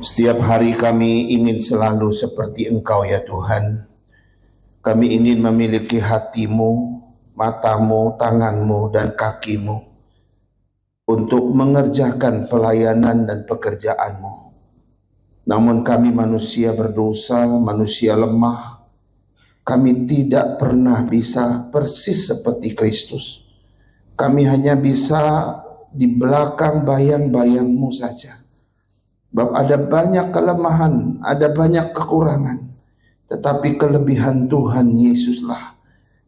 Setiap hari kami ingin selalu seperti Engkau ya Tuhan. Kami ingin memiliki hatimu, matamu, tanganmu, dan kakimu untuk mengerjakan pelayanan dan pekerjaanmu. Namun kami manusia berdosa, manusia lemah. Kami tidak pernah bisa persis seperti Kristus. Kami hanya bisa di belakang bayang-bayang-Mu saja. Sebab ada banyak kelemahan, ada banyak kekurangan. Tetapi kelebihan Tuhan Yesuslah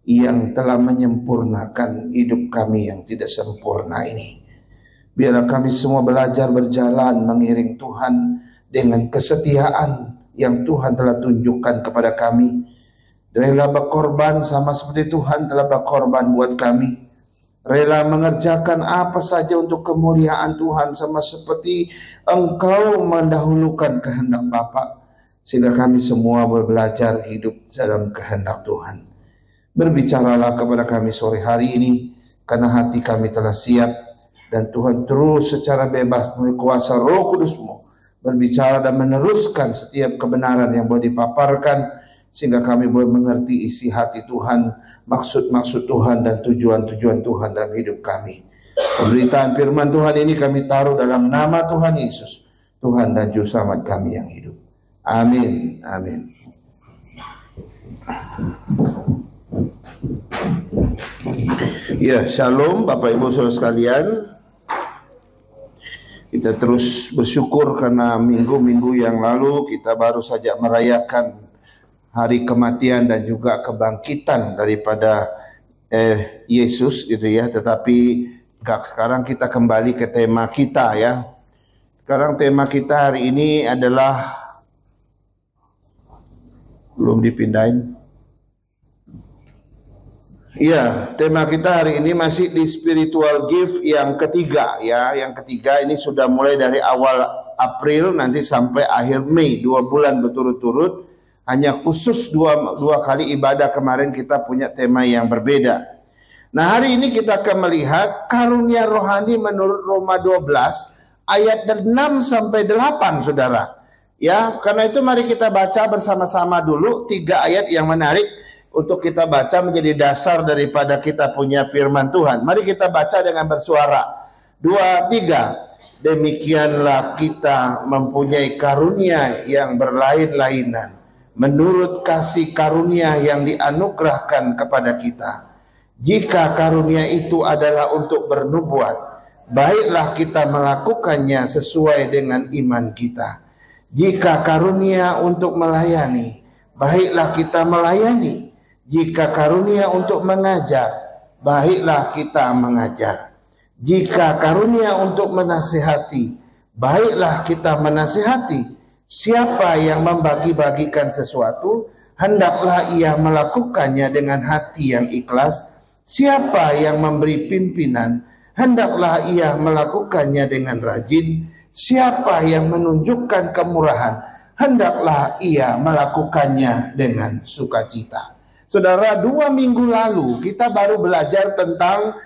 yang telah menyempurnakan hidup kami yang tidak sempurna ini. Biarlah kami semua belajar berjalan mengiring Tuhan dengan kesetiaan yang Tuhan telah tunjukkan kepada kami. Rela berkorban sama seperti Tuhan telah berkorban buat kami. Rela mengerjakan apa saja untuk kemuliaan Tuhan sama seperti Engkau mendahulukan kehendak Bapa. Sehingga kami semua belajar hidup dalam kehendak Tuhan. Berbicaralah kepada kami sore hari ini, karena hati kami telah siap. Dan Tuhan terus secara bebas melalui kuasa Roh Kudus-Mu berbicara dan meneruskan setiap kebenaran yang boleh dipaparkan. Sehingga kami boleh mengerti isi hati Tuhan, maksud-maksud Tuhan dan tujuan-tujuan Tuhan dalam hidup kami. Pemberitaan firman Tuhan ini kami taruh dalam nama Tuhan Yesus, Tuhan dan Juru Selamat kami yang hidup. Amin. Amin. Ya, shalom Bapak Ibu Saudara sekalian. Kita terus bersyukur karena minggu-minggu yang lalu kita baru saja merayakan hari kematian dan juga kebangkitan daripada Yesus gitu ya. Tetapi sekarang kita kembali ke tema kita ya. Sekarang tema kita hari ini adalah, belum dipindahin. Ya, tema kita hari ini masih di spiritual gift yang ketiga ya. Yang ketiga ini sudah mulai dari awal April nanti sampai akhir Mei, 2 bulan berturut-turut. Hanya khusus dua kali ibadah kemarin kita punya tema yang berbeda. Nah, hari ini kita akan melihat karunia rohani menurut Roma 12 ayat 6 sampai 8 Saudara. Ya, karena itu mari kita baca bersama-sama dulu 3 ayat yang menarik untuk kita baca menjadi dasar daripada kita punya firman Tuhan. Mari kita baca dengan bersuara. 2, 3. Demikianlah kita mempunyai karunia yang berlain-lainan menurut kasih karunia yang dianugerahkan kepada kita. Jika karunia itu adalah untuk bernubuat, baiklah kita melakukannya sesuai dengan iman kita. Jika karunia untuk melayani, baiklah kita melayani. Jika karunia untuk mengajar, baiklah kita mengajar. Jika karunia untuk menasihati, baiklah kita menasihati. Siapa yang membagi-bagikan sesuatu, hendaklah ia melakukannya dengan hati yang ikhlas. Siapa yang memberi pimpinan, hendaklah ia melakukannya dengan rajin. Siapa yang menunjukkan kemurahan, hendaklah ia melakukannya dengan sukacita. Saudara, 2 minggu lalu kita baru belajar tentang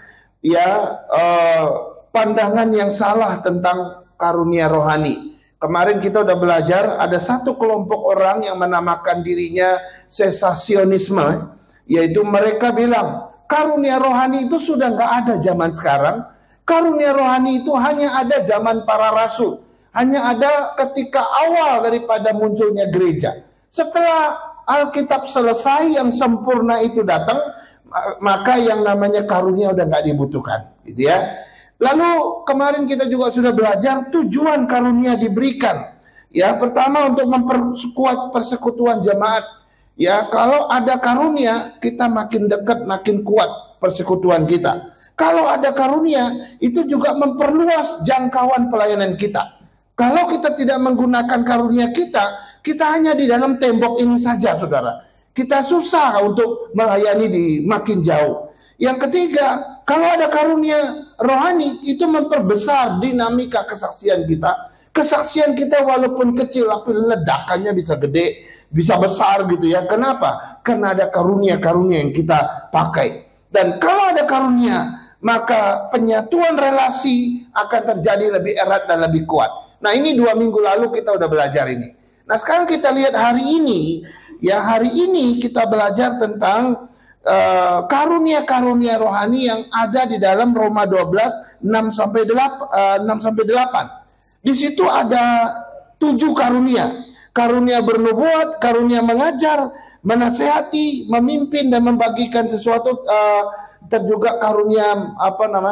pandangan yang salah tentang karunia rohani. Kemarin kita udah belajar ada satu kelompok orang yang menamakan dirinya sesasionisme, yaitu mereka bilang karunia rohani itu sudah nggak ada zaman sekarang. Karunia rohani itu hanya ada zaman para rasul, hanya ada ketika awal daripada munculnya gereja. Setelah Alkitab selesai, yang sempurna itu datang, maka yang namanya karunia udah nggak dibutuhkan, gitu ya. Lalu kemarin kita juga sudah belajar tujuan karunia diberikan. Ya, pertama untuk memperkuat persekutuan jemaat. Ya, kalau ada karunia, kita makin dekat, makin kuat persekutuan kita. Kalau ada karunia, itu juga memperluas jangkauan pelayanan kita. Kalau kita tidak menggunakan karunia kita, kita hanya di dalam tembok ini saja, Saudara. Kita susah untuk melayani di makin jauh. Yang ketiga, kalau ada karunia rohani, itu memperbesar dinamika kesaksian kita. Kesaksian kita walaupun kecil, tapi ledakannya bisa gede, bisa besar gitu ya. Kenapa? Karena ada karunia-karunia yang kita pakai. Dan kalau ada karunia, maka penyatuan relasi akan terjadi lebih erat dan lebih kuat. Nah, ini 2 minggu lalu kita udah belajar ini. Nah, sekarang kita lihat hari ini. Ya, hari ini kita belajar tentang karunia-karunia rohani yang ada di dalam Roma 12 6 sampai 8. Di situ ada 7 karunia. Karunia bernubuat, karunia mengajar, menasehati, memimpin dan membagikan sesuatu, dan juga karunia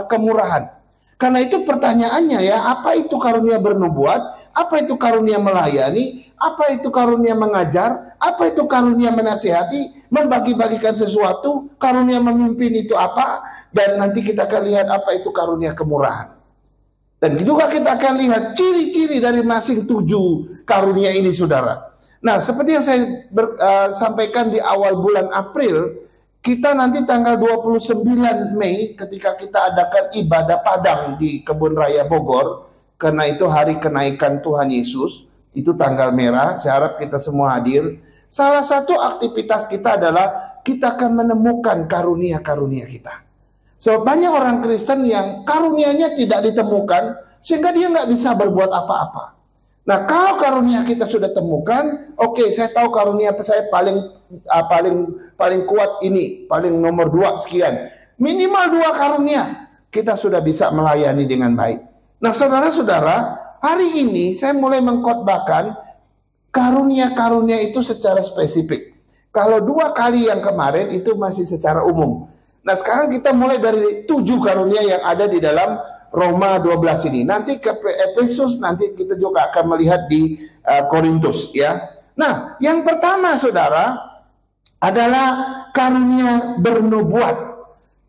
kemurahan. Karena itu pertanyaannya ya, apa itu karunia bernubuat? Apa itu karunia melayani? Apa itu karunia mengajar? Apa itu karunia menasihati? Membagi-bagikan sesuatu? Karunia memimpin itu apa? Dan nanti kita akan lihat apa itu karunia kemurahan. Dan juga kita akan lihat ciri-ciri dari masing 7 karunia ini, saudara. Nah, seperti yang saya sampaikan di awal bulan April, kita nanti tanggal 29 Mei ketika kita adakan ibadah Padang di Kebun Raya Bogor, karena itu hari kenaikan Tuhan Yesus, itu tanggal merah, saya harap kita semua hadir. Salah satu aktivitas kita adalah kita akan menemukan karunia-karunia kita. So, banyak orang Kristen yang karunianya tidak ditemukan, sehingga dia nggak bisa berbuat apa-apa. Nah, kalau karunia kita sudah temukan, oke, saya tahu karunia saya paling kuat ini, paling nomor 2 sekian. Minimal 2 karunia, kita sudah bisa melayani dengan baik. Nah, saudara-saudara, hari ini saya mulai mengkhotbahkan karunia-karunia itu secara spesifik. Kalau 2 kali yang kemarin itu masih secara umum. Nah, sekarang kita mulai dari 7 karunia yang ada di dalam Roma 12 ini. Nanti ke Efesus, nanti kita juga akan melihat di Korintus, ya. Nah, yang pertama, saudara, adalah karunia bernubuat.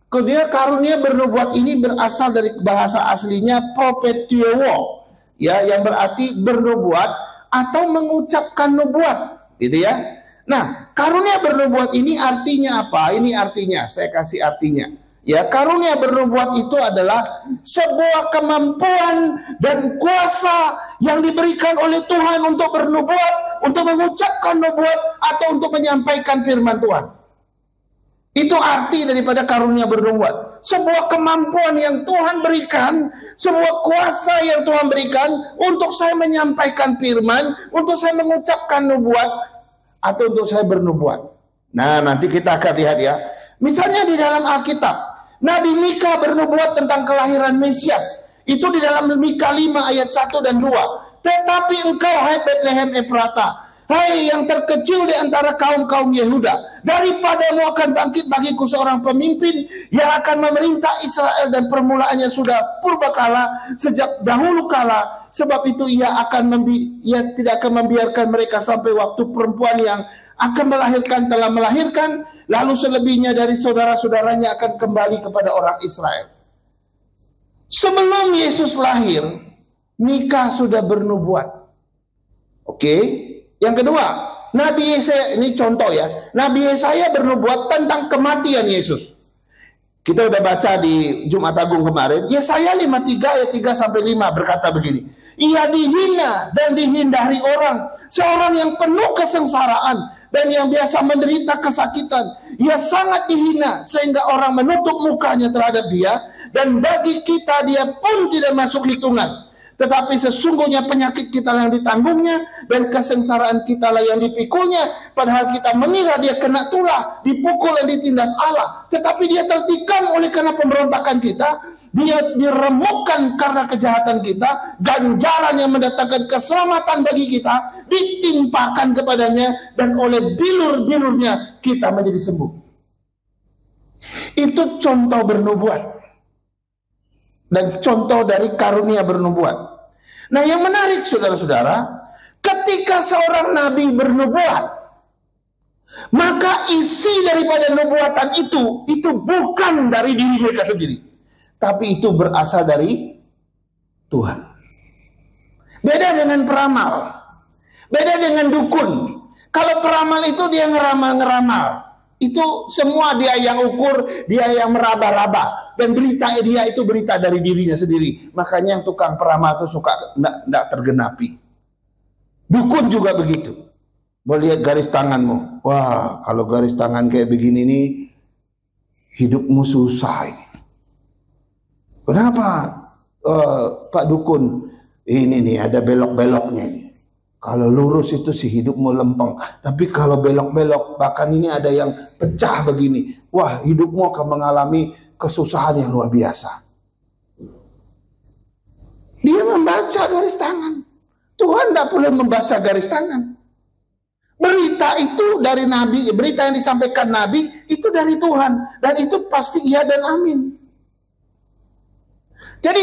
Karunia bernubuat ini berasal dari bahasa aslinya propeteuo, ya, yang berarti bernubuat atau mengucapkan nubuat, gitu ya. Nah, karunia bernubuat ini artinya apa? Ini artinya, saya kasih artinya. Ya, karunia bernubuat itu adalah sebuah kemampuan dan kuasa yang diberikan oleh Tuhan untuk bernubuat, untuk mengucapkan nubuat, atau untuk menyampaikan firman Tuhan. Itu arti daripada karunia bernubuat. Sebuah kemampuan yang Tuhan berikan, sebuah kuasa yang Tuhan berikan untuk saya menyampaikan firman, untuk saya mengucapkan nubuat, atau untuk saya bernubuat. Nah, nanti kita akan lihat ya. Misalnya di dalam Alkitab, Nabi Mika bernubuat tentang kelahiran Mesias. Itu di dalam Mika 5 ayat 1 dan 2. Tetapi engkau, hai Bethlehem Efrata, hai yang terkecil di antara kaum-kaum Yehuda, daripadamu akan bangkit bagiku seorang pemimpin yang akan memerintah Israel, dan permulaannya sudah purbakala, sejak dahulu kala. Sebab itu ia tidak akan membiarkan mereka sampai waktu perempuan yang akan melahirkan telah melahirkan, lalu selebihnya dari saudara-saudaranya akan kembali kepada orang Israel. Sebelum Yesus lahir, Mika sudah bernubuat. Oke. Yang kedua, Nabi Yesaya, ini contoh ya, Nabi Yesaya bernubuat tentang kematian Yesus. Kita udah baca di Jumat Agung kemarin, Yesaya 53 ayat 3 sampai 5 berkata begini. Ia dihina dan dihindari orang, seorang yang penuh kesengsaraan dan yang biasa menderita kesakitan. Ia sangat dihina sehingga orang menutup mukanya terhadap dia, dan bagi kita dia pun tidak masuk hitungan. Tetapi sesungguhnya penyakit kita yang ditanggungnya, dan kesengsaraan kita lah yang dipikulnya. Padahal kita mengira dia kena tulah, dipukul dan ditindas Allah. Tetapi dia tertikam oleh karena pemberontakan kita, dia diremukkan karena kejahatan kita, ganjaran yang mendatangkan keselamatan bagi kita ditimpakan kepadanya, dan oleh bilur-bilurnya kita menjadi sembuh. Itu contoh bernubuat dan contoh dari karunia bernubuat. Nah, yang menarik saudara-saudara, ketika seorang nabi bernubuat, maka isi daripada nubuatan itu bukan dari diri mereka sendiri, tapi itu berasal dari Tuhan. Beda dengan peramal, beda dengan dukun. Kalau peramal itu dia ngeramal-ngeramal, itu semua dia yang ukur, dia yang meraba-raba, dan berita dia itu berita dari dirinya sendiri. Makanya yang tukang peramal itu suka tidak tergenapi. Dukun juga begitu. Mau lihat garis tanganmu, wah kalau garis tangan kayak begini nih, hidupmu susah ini. Kenapa Pak Dukun? Ini nih ada belok-beloknya ini. Kalau lurus itu sih hidupmu lempeng. Tapi kalau belok-belok, bahkan ini ada yang pecah begini. Wah, hidupmu akan mengalami kesusahan yang luar biasa. Dia membaca garis tangan. Tuhan tidak perlu membaca garis tangan. Berita itu dari Nabi, berita yang disampaikan Nabi itu dari Tuhan. Dan itu pasti iya dan amin. Jadi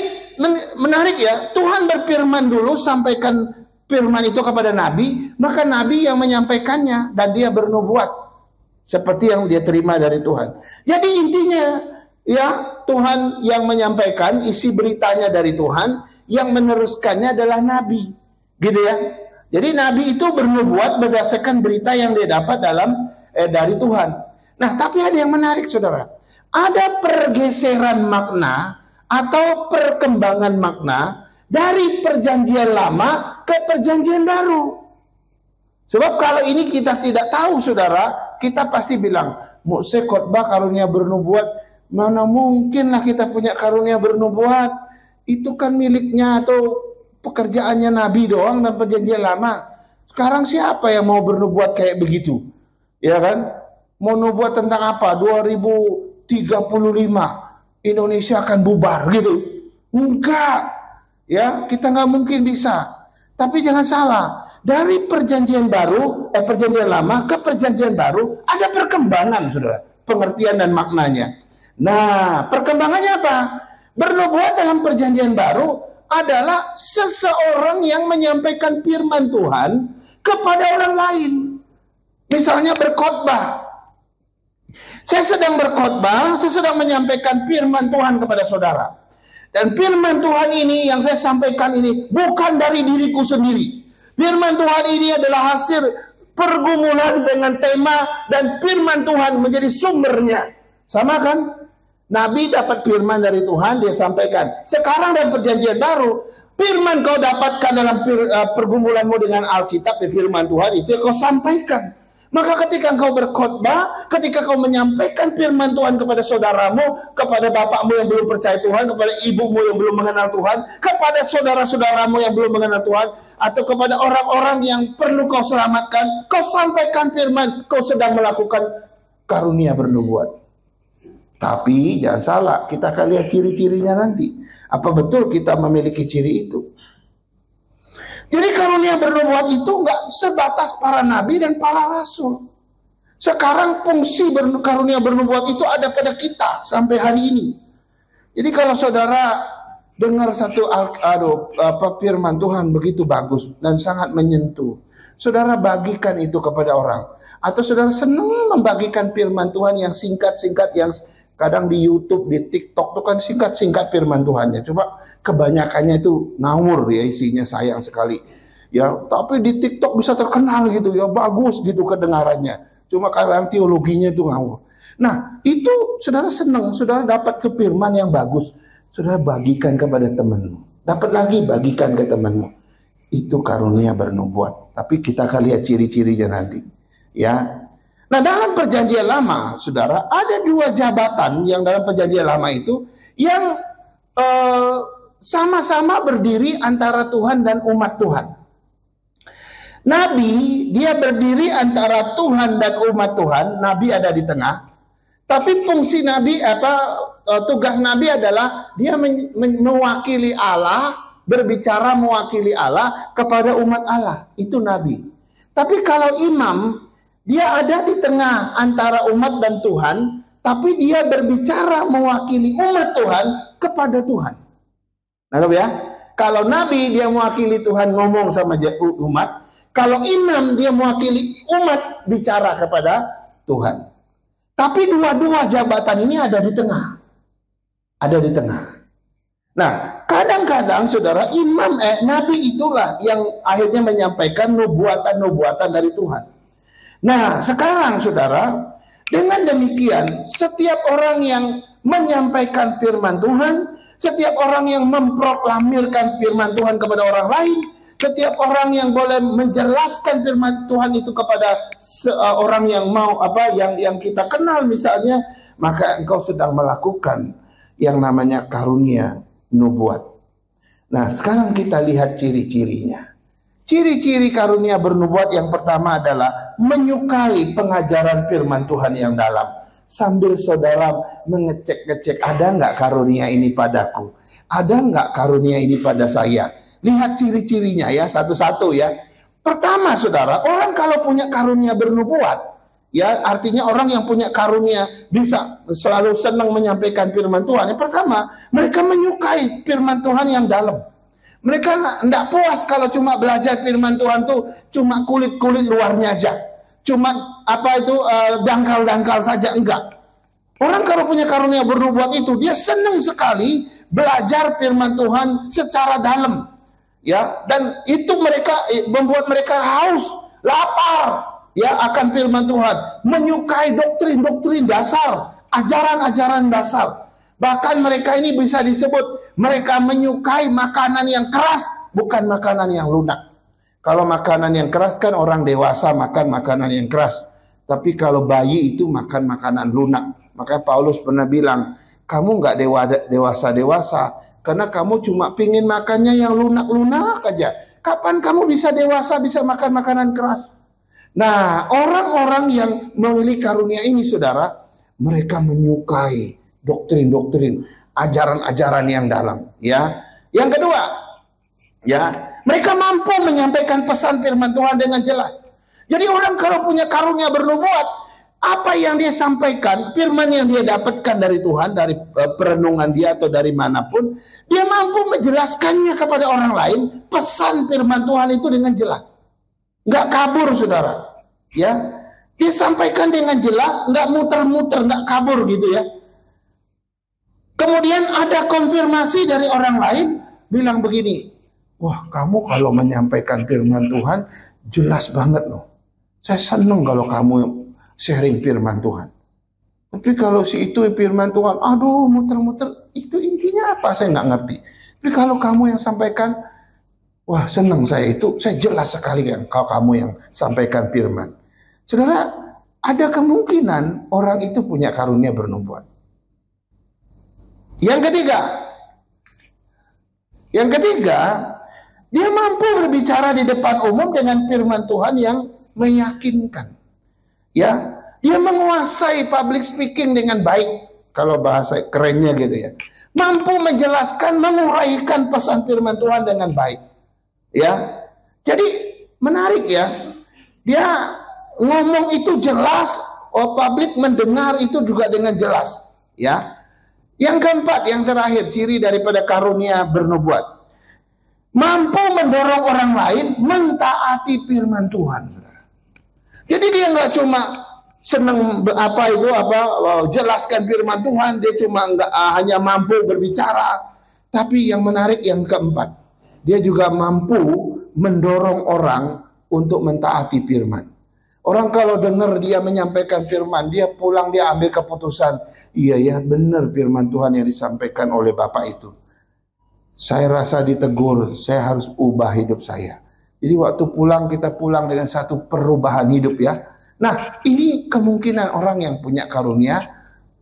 menarik ya, Tuhan berfirman dulu, sampaikan firman itu kepada Nabi, maka Nabi yang menyampaikannya dan dia bernubuat seperti yang dia terima dari Tuhan. Jadi intinya ya, Tuhan yang menyampaikan isi beritanya dari Tuhan, yang meneruskannya adalah Nabi, gitu ya. Jadi Nabi itu bernubuat berdasarkan berita yang dia dapat dari Tuhan. Nah, tapi ada yang menarik, saudara. Ada pergeseran makna atau perkembangan makna dari perjanjian lama ke perjanjian baru. Sebab kalau ini kita tidak tahu, saudara, kita pasti bilang, Mose khotbah karunia bernubuat, mana mungkinlah kita punya karunia bernubuat, itu kan miliknya atau pekerjaannya Nabi doang dan perjanjian lama. Sekarang siapa yang mau bernubuat kayak begitu? Ya kan? Mau nubuat tentang apa? 2035 Indonesia akan bubar gitu. Enggak. Ya, kita nggak mungkin bisa. Tapi jangan salah. Dari perjanjian baru, perjanjian lama ke perjanjian baru ada perkembangan, saudara. Pengertian dan maknanya. Nah, perkembangannya apa? Bernubuat dalam perjanjian baru adalah seseorang yang menyampaikan firman Tuhan kepada orang lain. Misalnya berkhotbah. Saya sedang berkhotbah, saya sedang menyampaikan firman Tuhan kepada saudara. Dan firman Tuhan ini yang saya sampaikan ini bukan dari diriku sendiri. Firman Tuhan ini adalah hasil pergumulan dengan tema dan firman Tuhan menjadi sumbernya. Sama kan? Nabi dapat firman dari Tuhan, dia sampaikan. Sekarang dalam perjanjian baru, firman kau dapatkan dalam pergumulanmu dengan Alkitab, firman Tuhan itu kau sampaikan. Maka ketika engkau berkhotbah, ketika kau menyampaikan firman Tuhan kepada saudaramu, kepada bapakmu yang belum percaya Tuhan, kepada ibumu yang belum mengenal Tuhan, kepada saudara-saudaramu yang belum mengenal Tuhan, atau kepada orang-orang yang perlu kau selamatkan, kau sampaikan firman, kau sedang melakukan karunia bernubuat. Tapi jangan salah, kita akan lihat ciri-cirinya nanti. Apa betul kita memiliki ciri itu? Jadi karunia bernubuat itu nggak sebatas para nabi dan para rasul. Sekarang fungsi karunia bernubuat itu ada pada kita sampai hari ini. Jadi kalau saudara dengar satu firman Tuhan begitu bagus dan sangat menyentuh, saudara bagikan itu kepada orang. Atau saudara senang membagikan firman Tuhan yang singkat-singkat, yang kadang di YouTube, di TikTok itu kan singkat-singkat firman Tuhannya. Coba kebanyakannya itu ngawur ya, isinya sayang sekali. Ya, tapi di TikTok bisa terkenal gitu ya, bagus gitu kedengarannya. Cuma karena teologinya itu ngawur. Nah, itu saudara senang, saudara dapat firman yang bagus, saudara bagikan kepada temanmu. Dapat lagi bagikan ke temanmu. Itu karunia bernubuat. Tapi kita akan lihat ciri-cirinya nanti. Ya. Nah, dalam perjanjian lama, saudara, ada dua jabatan yang dalam perjanjian lama itu yang sama-sama berdiri antara Tuhan dan umat Tuhan. Nabi, dia berdiri antara Tuhan dan umat Tuhan. Nabi ada di tengah. Tapi fungsi Nabi, tugas Nabi adalah dia mewakili Allah, berbicara mewakili Allah kepada umat Allah. Itu Nabi. Tapi kalau imam, dia ada di tengah antara umat dan Tuhan, tapi dia berbicara mewakili umat Tuhan kepada Tuhan. Nah, ya, kalau Nabi dia mewakili Tuhan ngomong sama umat, kalau imam dia mewakili umat bicara kepada Tuhan. Tapi dua-dua jabatan ini ada di tengah. Ada di tengah. Nah, kadang-kadang saudara, Nabi itulah yang akhirnya menyampaikan nubuatan-nubuatan dari Tuhan. Nah, sekarang saudara, dengan demikian, setiap orang yang menyampaikan firman Tuhan, setiap orang yang memproklamirkan firman Tuhan kepada orang lain, setiap orang yang boleh menjelaskan firman Tuhan itu kepada orang yang yang kita kenal misalnya, maka engkau sedang melakukan yang namanya karunia nubuat. Nah, sekarang kita lihat ciri-cirinya. Ciri-ciri karunia bernubuat yang pertama adalah menyukai pengajaran firman Tuhan yang dalam. Sambil saudara mengecek-ngecek, ada nggak karunia ini padaku? Ada nggak karunia ini pada saya? Lihat ciri-cirinya ya, satu-satu ya. Pertama saudara, orang kalau punya karunia bernubuat, ya artinya orang yang punya karunia bisa selalu senang menyampaikan firman Tuhan. Yang pertama, mereka menyukai firman Tuhan yang dalam. Mereka tidak puas kalau cuma belajar firman Tuhan tuh cuma kulit-kulit luarnya aja. Cuma dangkal-dangkal saja, enggak. Orang kalau punya karunia bernubuat itu, dia senang sekali belajar firman Tuhan secara dalam. Ya, dan itu membuat mereka haus, lapar ya akan firman Tuhan, menyukai doktrin-doktrin dasar, ajaran-ajaran dasar. Bahkan mereka ini bisa disebut mereka menyukai makanan yang keras, bukan makanan yang lunak. Kalau makanan yang keras kan orang dewasa makan makanan yang keras. Tapi kalau bayi itu makan makanan lunak. Makanya Paulus pernah bilang, kamu nggak dewasa-dewasa, karena kamu cuma pingin makannya yang lunak-lunak aja. Kapan kamu bisa dewasa, bisa makan makanan keras? Nah, orang-orang yang memiliki karunia ini, saudara, mereka menyukai doktrin-doktrin, ajaran-ajaran yang dalam. Ya, yang kedua, ya, mereka mampu menyampaikan pesan firman Tuhan dengan jelas. Jadi orang kalau punya karunia bernubuat, apa yang dia sampaikan, firman yang dia dapatkan dari Tuhan, dari perenungan dia atau dari manapun, dia mampu menjelaskannya kepada orang lain, pesan firman Tuhan itu dengan jelas. Nggak kabur, saudara. Ya, dia sampaikan dengan jelas, nggak muter-muter, nggak kabur gitu ya. Kemudian ada konfirmasi dari orang lain, bilang begini, wah kamu kalau menyampaikan firman Tuhan, jelas banget loh. Saya senang kalau kamu sharing firman Tuhan. Tapi kalau si itu firman Tuhan, aduh muter-muter, itu intinya apa? Saya nggak ngerti. Tapi kalau kamu yang sampaikan, wah senang saya itu, saya jelas sekali kan kalau kamu yang sampaikan firman. Saudara, ada kemungkinan orang itu punya karunia bernubuat. Yang ketiga, dia mampu berbicara di depan umum dengan firman Tuhan yang meyakinkan. Ya, dia menguasai public speaking dengan baik, kalau bahasa kerennya gitu ya. Mampu menjelaskan, menguraikan pesan firman Tuhan dengan baik. Ya, jadi menarik ya. Dia ngomong itu jelas, publik mendengar itu juga dengan jelas. Ya. Yang keempat, yang terakhir, ciri daripada karunia bernubuat, mampu mendorong orang lain mentaati firman Tuhan. Jadi dia nggak cuma senang jelaskan firman Tuhan, dia cuma hanya mampu berbicara, tapi yang menarik yang keempat, dia juga mampu mendorong orang untuk mentaati firman. Orang kalau dengar dia menyampaikan firman, dia pulang dia ambil keputusan, iya ya benar firman Tuhan yang disampaikan oleh Bapak itu. Saya rasa ditegur, saya harus ubah hidup saya. Jadi waktu pulang kita pulang dengan satu perubahan hidup ya. Nah ini kemungkinan orang yang punya karunia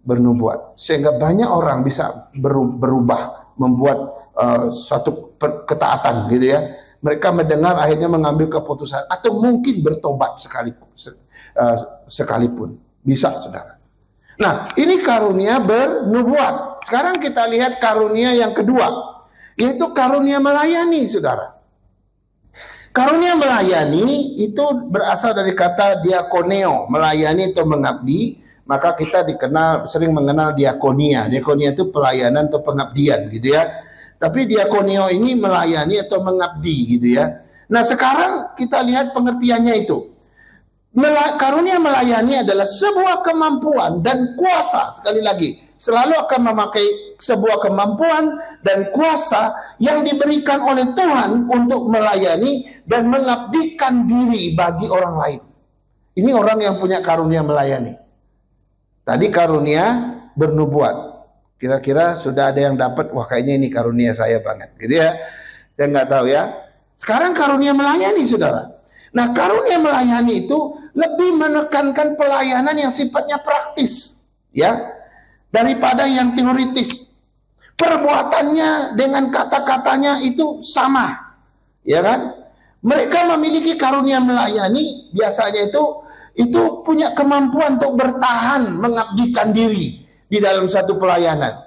bernubuat. Sehingga banyak orang bisa berubah, membuat suatu ketaatan gitu ya. Mereka mendengar akhirnya mengambil keputusan atau mungkin bertobat sekalipun. Bisa saudara. Nah ini karunia bernubuat. Sekarang kita lihat karunia yang kedua, yaitu karunia melayani saudara. Karunia melayani itu berasal dari kata diakoneo, melayani atau mengabdi. Maka kita sering mengenal diakonia. Diakonia itu pelayanan atau pengabdian gitu ya. Tapi diakonio ini melayani atau mengabdi gitu ya. Nah sekarang kita lihat pengertiannya itu. Karunia melayani adalah sebuah kemampuan dan kuasa, sekali lagi, selalu akan memakai sebuah kemampuan dan kuasa yang diberikan oleh Tuhan untuk melayani dan mengabdikan diri bagi orang lain. Ini orang yang punya karunia melayani. Tadi karunia bernubuat. Kira-kira sudah ada yang dapat, wah kayaknya ini karunia saya banget, gitu ya. Saya nggak tahu ya. Sekarang karunia melayani, saudara. Nah, karunia melayani itu lebih menekankan pelayanan yang sifatnya praktis, ya, daripada yang teoritis. perbuatannya dengan kata-katanya itu sama, ya kan? Mereka memiliki karunia melayani, biasanya itu punya kemampuan untuk bertahan, mengabdikan diri di dalam satu pelayanan.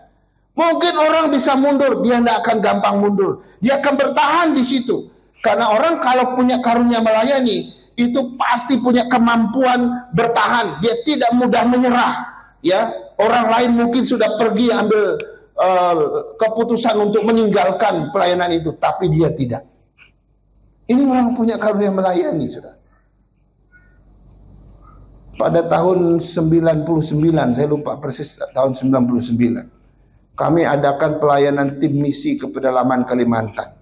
Mungkin orang bisa mundur, dia tidak akan gampang mundur. Dia akan bertahan di situ. Karena orang kalau punya karunia melayani, itu pasti punya kemampuan bertahan. Dia tidak mudah menyerah. Ya, orang lain mungkin sudah pergi ambil keputusan untuk meninggalkan pelayanan itu, tapi dia tidak. Ini orang punya karunia melayani, saudara. Pada tahun 99, saya lupa persis tahun 99, kami adakan pelayanan tim misi ke pedalaman Kalimantan.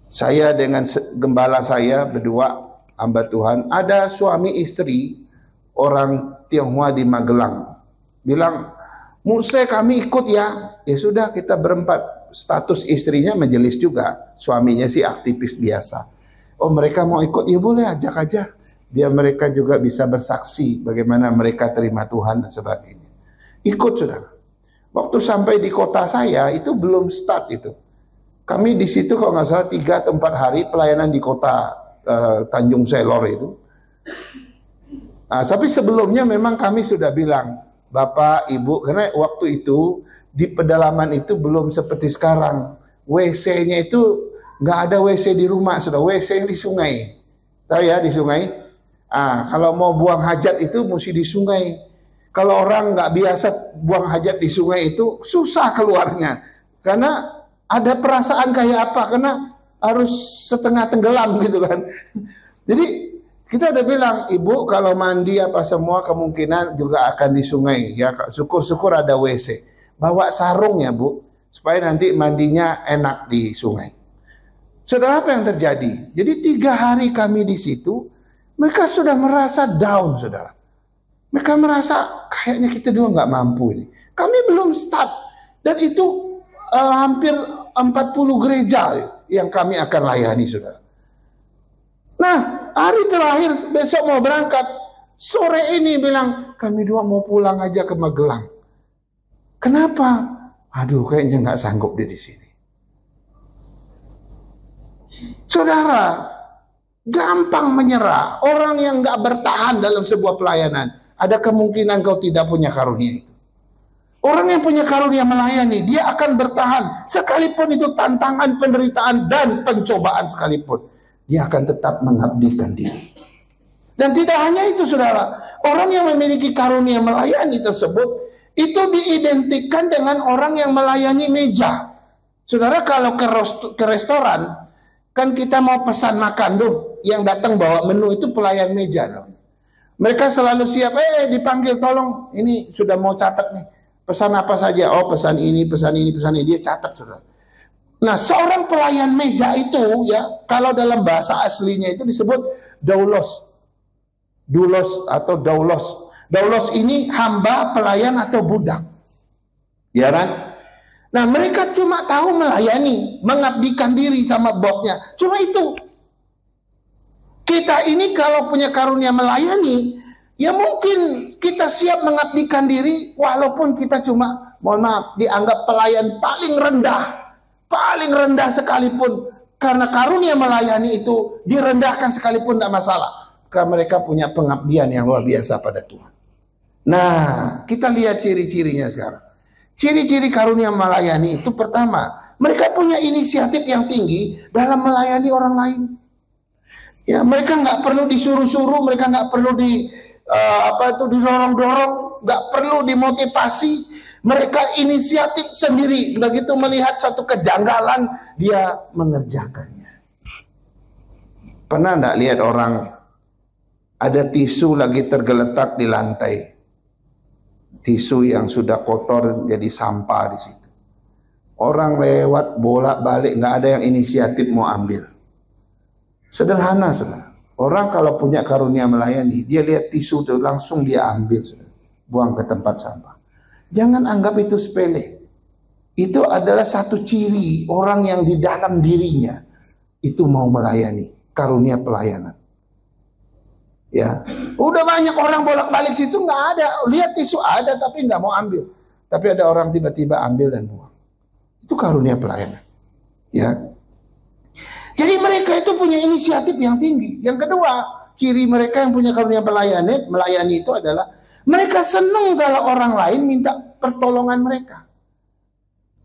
Saya dengan gembala saya berdua, hamba Tuhan, ada suami istri orang Tionghoa di Magelang. Bilang, Muse kami ikut ya. Ya sudah, kita berempat. Status istrinya majelis juga, suaminya sih aktivis biasa. Oh mereka mau ikut, ya boleh, ajak aja. Biar mereka juga bisa bersaksi bagaimana mereka terima Tuhan dan sebagainya. Ikut saudara. Waktu sampai di kota saya itu belum start itu. Kami di situ kalau nggak salah 3 atau 4 hari pelayanan di kota Tanjung Selor itu. Nah, tapi sebelumnya memang kami sudah bilang, Bapak, Ibu, karena waktu itu di pedalaman itu belum seperti sekarang. WC-nya itu nggak ada WC di rumah, sudah WC yang di sungai. Tahu ya, di sungai. Kalau mau buang hajat itu mesti di sungai. Kalau orang nggak biasa buang hajat di sungai itu susah keluarnya. Karena ada perasaan kayak apa? Karena harus setengah tenggelam gitu kan. Jadi kita udah bilang, Ibu kalau mandi apa semua kemungkinan juga akan di sungai. Ya, syukur-syukur ada WC. Bawa sarung ya Bu, supaya nanti mandinya enak di sungai. Saudara, apa yang terjadi? Jadi 3 hari kami di situ, mereka sudah merasa down, saudara. Mereka merasa kayaknya kita dua nggak mampu ini. Kami belum start, dan itu hampir 40 gereja yang kami akan layani, saudara. Nah, hari terakhir besok mau berangkat, sore ini bilang kami dua mau pulang aja ke Magelang. Kenapa? Aduh, kayaknya nggak sanggup di sini. Saudara, gampang menyerah. Orang yang nggak bertahan dalam sebuah pelayanan, ada kemungkinan kau tidak punya karunia itu. Orang yang punya karunia melayani, dia akan bertahan. Sekalipun itu tantangan, penderitaan, dan pencobaan sekalipun, dia akan tetap mengabdikan diri. Dan tidak hanya itu, saudara. Orang yang memiliki karunia melayani tersebut, itu diidentikan dengan orang yang melayani meja. Saudara, kalau ke restoran, kan kita mau pesan makan tuh, yang datang bawa menu itu pelayan meja. Mereka selalu siap, dipanggil, tolong, ini sudah mau catat nih, pesan apa saja, oh pesan ini, pesan ini, pesan ini, dia catat, saudara. Nah, seorang pelayan meja itu ya, kalau dalam bahasa aslinya itu disebut doulos. Doulos atau daulos. Daulos ini hamba, pelayan atau budak. Ya kan? Nah, mereka cuma tahu melayani, mengabdikan diri sama bosnya. Cuma itu. Kita ini kalau punya karunia melayani, ya mungkin kita siap mengabdikan diri walaupun kita cuma, mohon maaf, dianggap pelayan paling rendah sekalipun. Karena karunia melayani itu direndahkan sekalipun tidak masalah. Karena mereka punya pengabdian yang luar biasa pada Tuhan. Nah, kita lihat ciri-cirinya sekarang. Ciri-ciri karunia melayani itu pertama, mereka punya inisiatif yang tinggi dalam melayani orang lain. Ya, mereka nggak perlu disuruh-suruh, mereka nggak perlu didorong-dorong, nggak perlu dimotivasi. Mereka inisiatif sendiri. Begitu melihat satu kejanggalan, dia mengerjakannya. Pernah nggak lihat orang ada tisu lagi tergeletak di lantai? Tisu yang sudah kotor jadi sampah di situ. Orang lewat bolak-balik, nggak ada yang inisiatif mau ambil. Sederhana, saudara. Orang kalau punya karunia melayani, dia lihat tisu itu langsung dia ambil, saudara. Buang ke tempat sampah. Jangan anggap itu sepele. Itu adalah satu ciri orang yang di dalam dirinya itu mau melayani, karunia pelayanan. Ya, udah banyak orang bolak-balik situ nggak ada, lihat tisu ada tapi nggak mau ambil. Tapi ada orang tiba-tiba ambil dan buang. Itu karunia pelayanan. Ya. Jadi mereka itu punya inisiatif yang tinggi. Yang kedua, ciri mereka yang punya karunia melayani itu adalah mereka senang kalau orang lain minta pertolongan mereka.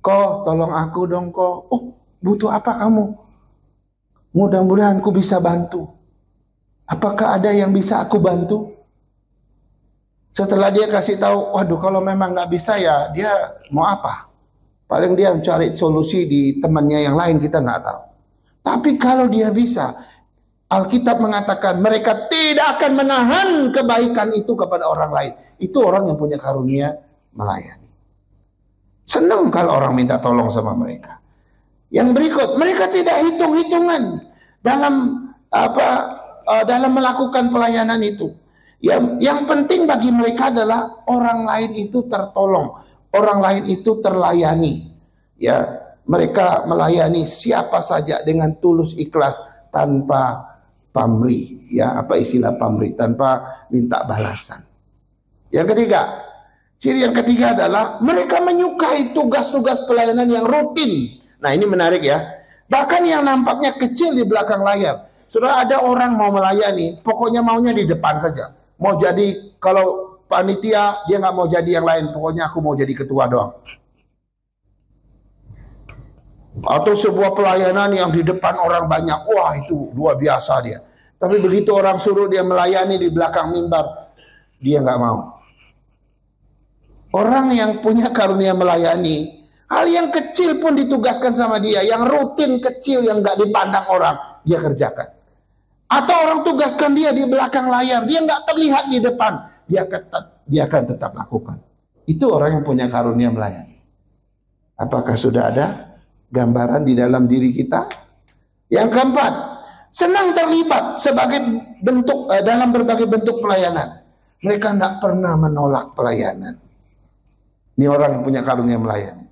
Ko, tolong aku dong ko. Oh, butuh apa kamu? Mudah-mudahan aku bisa bantu. Apakah ada yang bisa aku bantu? Setelah dia kasih tahu, waduh kalau memang nggak bisa ya dia mau apa? Paling dia mencari solusi di temannya yang lain, kita nggak tahu. Tapi kalau dia bisa, Alkitab mengatakan mereka tidak akan menahan kebaikan itu kepada orang lain. Itu orang yang punya karunia melayani. Senang kalau orang minta tolong sama mereka. Yang berikut, mereka tidak hitung-hitungan dalam dalam melakukan pelayanan itu. Yang penting bagi mereka adalah orang lain itu tertolong, orang lain itu terlayani. Ya, mereka melayani siapa saja dengan tulus ikhlas tanpa pamrih. Ya, apa istilah pamrih? Tanpa minta balasan. Yang ketiga, ciri yang ketiga adalah mereka menyukai tugas-tugas pelayanan yang rutin. Nah, ini menarik ya. Bahkan yang nampaknya kecil di belakang layar. Sudah ada orang mau melayani, pokoknya maunya di depan saja. Mau jadi, kalau panitia, dia nggak mau jadi yang lain. Pokoknya aku mau jadi ketua doang. Atau sebuah pelayanan yang di depan orang banyak. Wah, itu luar biasa dia. Tapi begitu orang suruh dia melayani di belakang mimbar, dia nggak mau. Orang yang punya karunia melayani, hal yang kecil pun ditugaskan sama dia. Yang rutin kecil yang nggak dipandang orang, dia kerjakan. Atau orang tugaskan dia di belakang layar, dia nggak terlihat di depan, dia akan tetap lakukan. Itu orang yang punya karunia melayani. Apakah sudah ada gambaran di dalam diri kita? Yang keempat, senang terlibat sebagai bentuk dalam berbagai bentuk pelayanan. Mereka tidak pernah menolak pelayanan. Ini orang yang punya karunia melayani.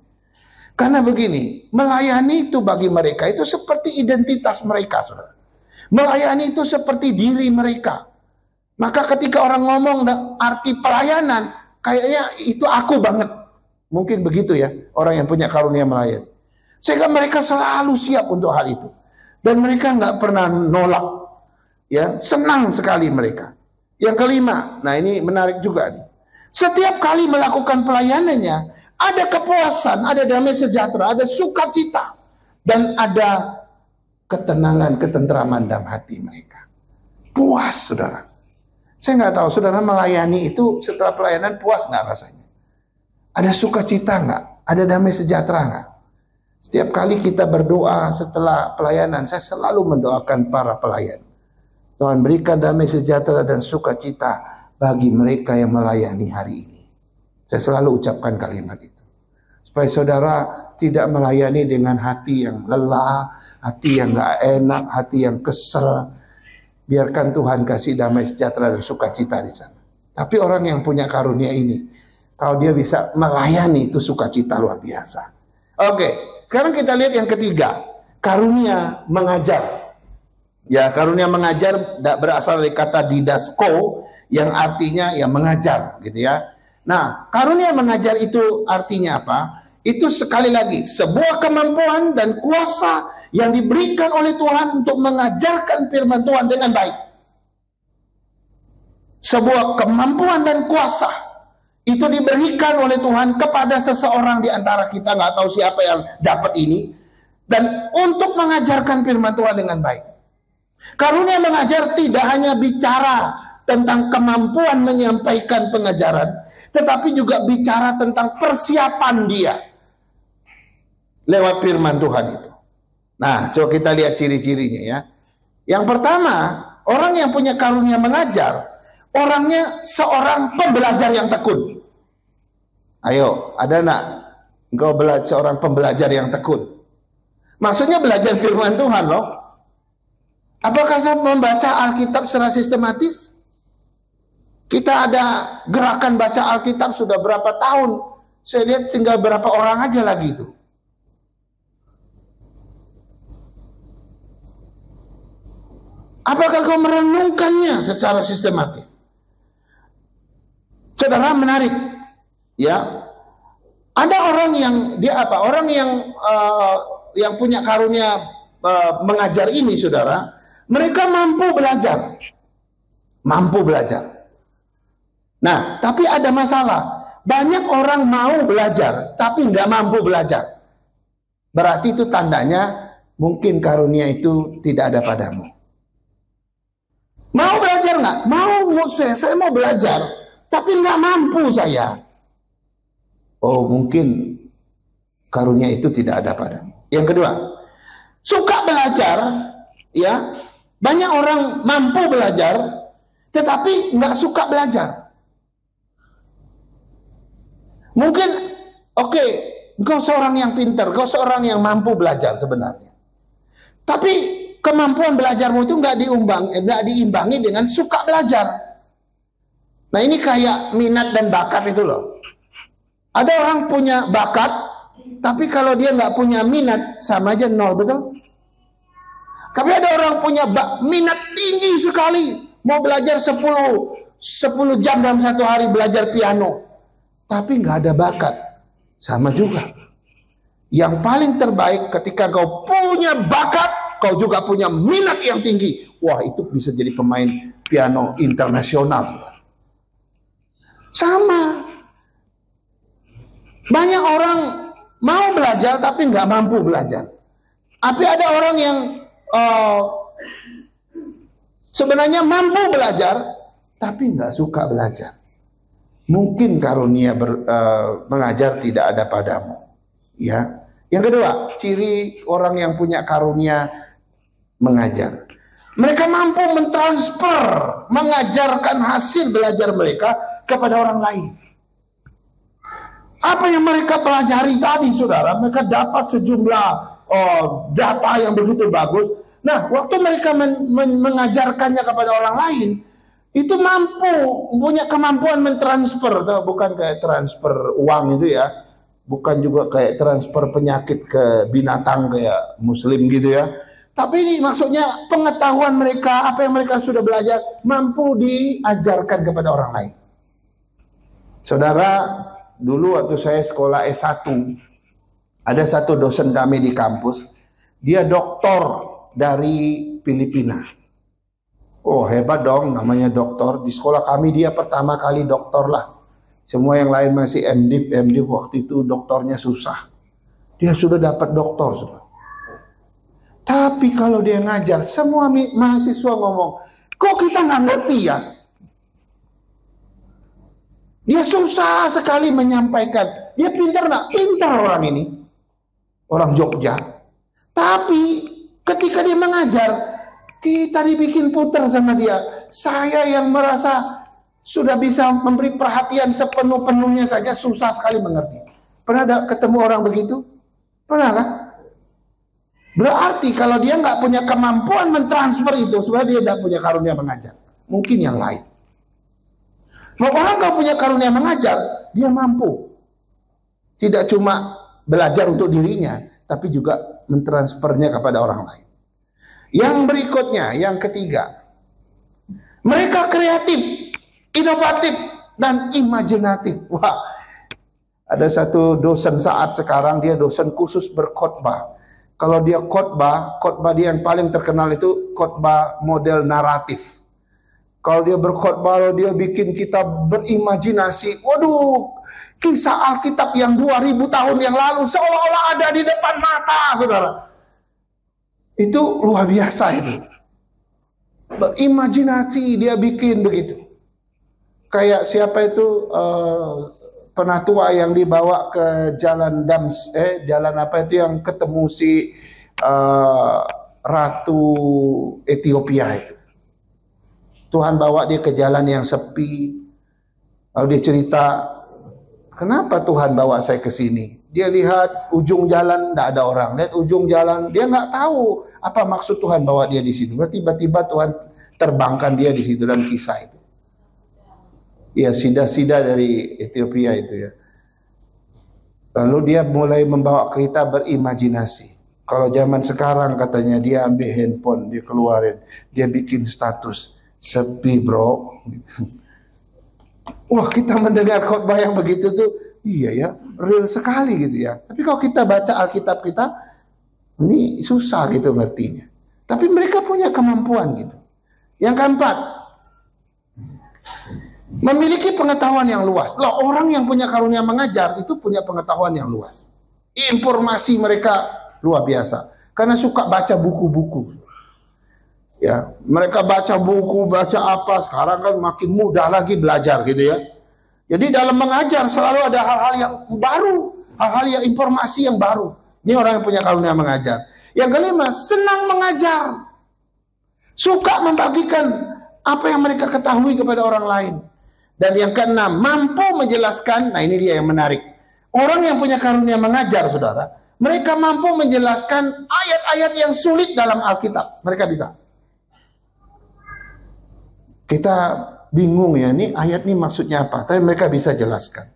Karena begini, melayani itu bagi mereka itu seperti identitas mereka, saudara. Melayani itu seperti diri mereka. Maka ketika orang ngomong arti pelayanan, kayaknya itu aku banget. Mungkin begitu ya, orang yang punya karunia melayani. Sehingga mereka selalu siap untuk hal itu. Dan mereka nggak pernah nolak. Ya, senang sekali mereka. Yang kelima, nah ini menarik juga nih. Setiap kali melakukan pelayanannya, ada kepuasan, ada damai sejahtera, ada sukacita, dan ada ketenangan, ketentraman dalam hati mereka. Puas, saudara. Saya nggak tahu, saudara melayani itu setelah pelayanan puas nggak rasanya? Ada sukacita nggak? Ada damai sejahtera nggak? Setiap kali kita berdoa setelah pelayanan, saya selalu mendoakan para pelayan. Tuhan berikan damai sejahtera dan sukacita bagi mereka yang melayani hari ini. Saya selalu ucapkan kalimat itu. Supaya saudara tidak melayani dengan hati yang lelah, hati yang gak enak, hati yang kesel. Biarkan Tuhan kasih damai sejahtera dan sukacita di sana. Tapi orang yang punya karunia ini, kalau dia bisa melayani, itu sukacita luar biasa. Oke, sekarang kita lihat yang ketiga, karunia mengajar. Ya, karunia mengajar berasal dari kata didasko, yang artinya ya mengajar, gitu ya. Nah, karunia mengajar itu artinya apa? Itu sekali lagi sebuah kemampuan dan kuasa yang diberikan oleh Tuhan untuk mengajarkan firman Tuhan dengan baik. Sebuah kemampuan dan kuasa itu diberikan oleh Tuhan kepada seseorang di antara kita, nggak tahu siapa yang dapat ini, dan untuk mengajarkan firman Tuhan dengan baik. Karunia mengajar tidak hanya bicara tentang kemampuan menyampaikan pengajaran, tetapi juga bicara tentang persiapan dia lewat firman Tuhan itu. Nah, coba kita lihat ciri-cirinya ya. Yang pertama, orang yang punya karunia mengajar, orangnya seorang pembelajar yang tekun. Ayo, ada nak? Engkau seorang pembelajar yang tekun. Maksudnya belajar firman Tuhan loh. Apakah saya membaca Alkitab secara sistematis? Kita ada gerakan baca Alkitab sudah berapa tahun. Saya lihat tinggal berapa orang aja lagi itu. Apakah kau merenungkannya secara sistematis? Saudara, menarik. Ya. Ada orang yang dia apa? Orang yang punya karunia mengajar ini, saudara, mereka mampu belajar. Mampu belajar. Nah, tapi ada masalah. Banyak orang mau belajar, tapi nggak mampu belajar. Berarti itu tandanya mungkin karunia itu tidak ada padamu. Mau belajar nggak? Mau, saya mau belajar, tapi nggak mampu saya. Oh, mungkin karunia itu tidak ada padamu. Yang kedua, suka belajar, ya. Banyak orang mampu belajar, tetapi nggak suka belajar. Mungkin, oke, engkau seorang yang pintar, engkau seorang yang mampu belajar sebenarnya. Tapi kemampuan belajarmu itu nggak diimbangi dengan suka belajar. Nah, ini kayak minat dan bakat itu loh. Ada orang punya bakat, tapi kalau dia nggak punya minat, sama aja nol, betul? Tapi ada orang punya minat tinggi sekali, mau belajar 10 jam dalam satu hari belajar piano, tapi nggak ada bakat, sama juga. Yang paling terbaik ketika kau punya bakat, kau juga punya minat yang tinggi. Wah, itu bisa jadi pemain piano internasional. Sama. Banyak orang mau belajar tapi nggak mampu belajar. Tapi ada orang yang sebenarnya mampu belajar tapi nggak suka belajar. Mungkin karunia mengajar tidak ada padamu. Ya. Yang kedua, ciri orang yang punya karunia mengajar. Mereka mampu mentransfer, mengajarkan hasil belajar mereka kepada orang lain. Apa yang mereka pelajari tadi, saudara, mereka dapat sejumlah data yang begitu bagus. Nah, waktu mereka mengajarkannya kepada orang lain, itu punya kemampuan mentransfer, bukan kayak transfer uang itu ya, bukan juga kayak transfer penyakit ke binatang kayak muslim gitu ya. Tapi ini maksudnya pengetahuan mereka, apa yang mereka sudah belajar, mampu diajarkan kepada orang lain. Saudara, dulu waktu saya sekolah S1, ada satu dosen kami di kampus, dia doktor dari Filipina. Oh, hebat dong, namanya doktor. Di sekolah kami dia pertama kali doktor lah. Semua yang lain masih MDiv waktu itu doktornya susah. Dia sudah dapat doktor sudah. Tapi kalau dia ngajar, semua mahasiswa ngomong, kok kita nggak ngerti ya? Dia susah sekali menyampaikan. Dia pintar nggak? Pintar orang ini. Orang Jogja. Tapi ketika dia mengajar, kita dibikin putar sama dia. Saya yang merasa sudah bisa memberi perhatian sepenuh-penuhnya saja susah sekali mengerti. Pernah ada ketemu orang begitu? Pernah kan? Berarti kalau dia nggak punya kemampuan mentransfer itu, sebenarnya dia tidak punya karunia mengajar. Mungkin yang lain. Kalau orang nggak punya karunia mengajar, dia mampu. Tidak cuma belajar untuk dirinya, tapi juga mentransfernya kepada orang lain. Yang berikutnya, yang ketiga, mereka kreatif, inovatif, dan imajinatif. Wah, ada satu dosen saat sekarang, dia dosen khusus berkhotbah. Kalau dia khotbah dia yang paling terkenal itu khotbah model naratif. Kalau dia berkhotbah, dia bikin kita berimajinasi. Waduh, kisah Alkitab yang 2000 tahun yang lalu seolah-olah ada di depan mata, saudara. Itu luar biasa itu. Berimajinasi dia bikin begitu. Kayak siapa itu penatua yang dibawa ke jalan jalan apa itu yang ketemu si Ratu Ethiopia itu. Tuhan bawa dia ke jalan yang sepi. Lalu dia cerita, kenapa Tuhan bawa saya ke sini? Dia lihat ujung jalan tidak ada orang. Lihat ujung jalan, dia nggak tahu apa maksud Tuhan bawa dia di situ. Tiba-tiba Tuhan terbangkan dia di situ dalam kisah itu. Ya, sida-sida dari Ethiopia itu ya. Lalu dia mulai membawa kita berimajinasi. Kalau zaman sekarang katanya dia ambil handphone, dia keluarin, dia bikin status, sepi bro. Wah, kita mendengar khotbah yang begitu tuh iya ya, real sekali gitu ya. Tapi kalau kita baca Alkitab kita, ini susah gitu ngertinya. Tapi mereka punya kemampuan gitu. Yang keempat, memiliki pengetahuan yang luas. Loh, orang yang punya karunia mengajar itu punya pengetahuan yang luas. Informasi mereka luar biasa. Karena suka baca buku-buku. Ya, mereka baca buku, baca apa. Sekarang kan makin mudah lagi belajar gitu ya. Jadi dalam mengajar selalu ada hal-hal yang baru, hal-hal yang informasi yang baru. Ini orang yang punya karunia mengajar. Yang kelima, senang mengajar. Suka membagikan apa yang mereka ketahui kepada orang lain. Dan yang keenam, mampu menjelaskan. Nah, ini dia yang menarik. Orang yang punya karunia mengajar, saudara, mereka mampu menjelaskan ayat-ayat yang sulit dalam Alkitab. Mereka bisa. Kita bingung ya, ini ayat ini maksudnya apa? Tapi mereka bisa jelaskan.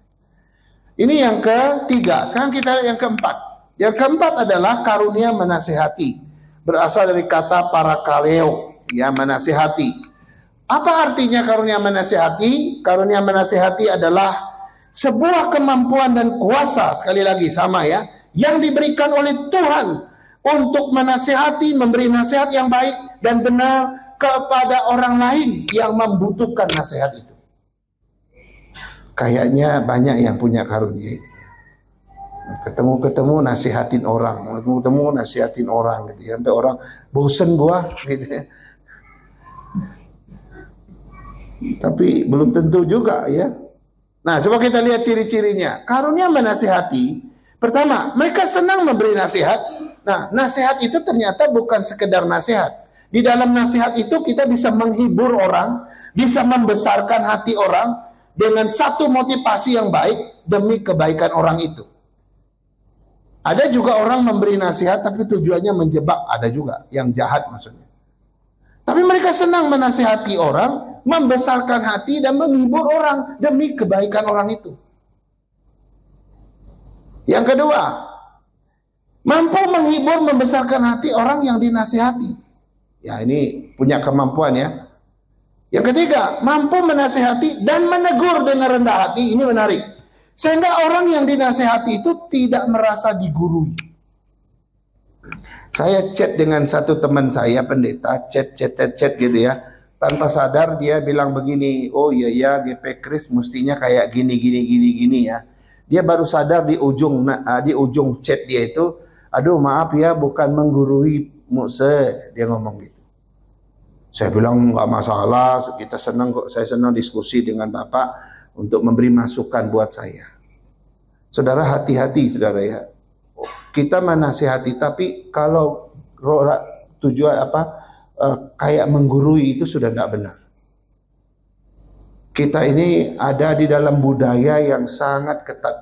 Ini yang ketiga. Sekarang kita yang keempat. Yang keempat adalah karunia menasihati. Berasal dari kata parakaleo, ya, menasihati. Apa artinya karunia menasihati? Karunia menasihati adalah sebuah kemampuan dan kuasa, sekali lagi sama ya, yang diberikan oleh Tuhan untuk menasihati, memberi nasihat yang baik dan benar kepada orang lain yang membutuhkan nasihat itu. Kayaknya banyak yang punya karunia ini. Ketemu nasihatin orang, ketemu nasihatin orang gitu ya. Sampai orang bosen gua gitu ya. Tapi belum tentu juga ya. Nah, coba kita lihat ciri-cirinya. Karunia menasihati. Pertama, mereka senang memberi nasihat. Nah, nasihat itu ternyata bukan sekedar nasihat. Di dalam nasihat itu kita bisa menghibur orang, bisa membesarkan hati orang dengan satu motivasi yang baik demi kebaikan orang itu. Ada juga orang memberi nasihat tapi tujuannya menjebak, ada juga yang jahat maksudnya. Tapi mereka senang menasihati orang, membesarkan hati dan menghibur orang demi kebaikan orang itu. Yang kedua, mampu menghibur, membesarkan hati orang yang dinasihati. Ya, ini punya kemampuan ya. Yang ketiga, mampu menasihati dan menegur dengan rendah hati. Ini menarik. Sehingga orang yang dinasihati itu tidak merasa digurui. Saya chat dengan satu teman saya, pendeta, chat gitu ya. Tanpa sadar dia bilang begini, oh iya ya, GP Kris mestinya kayak gini ya. Dia baru sadar di ujung chat dia itu, aduh maaf ya, bukan menggurui Muse, dia ngomong gitu. Saya bilang nggak masalah, kita senang kok, saya senang diskusi dengan Bapak untuk memberi masukan buat saya. Saudara, hati-hati saudara ya. Kita menasihati, tapi kalau tujuan kayak menggurui itu sudah tidak benar. Kita ini ada di dalam budaya yang sangat ketat.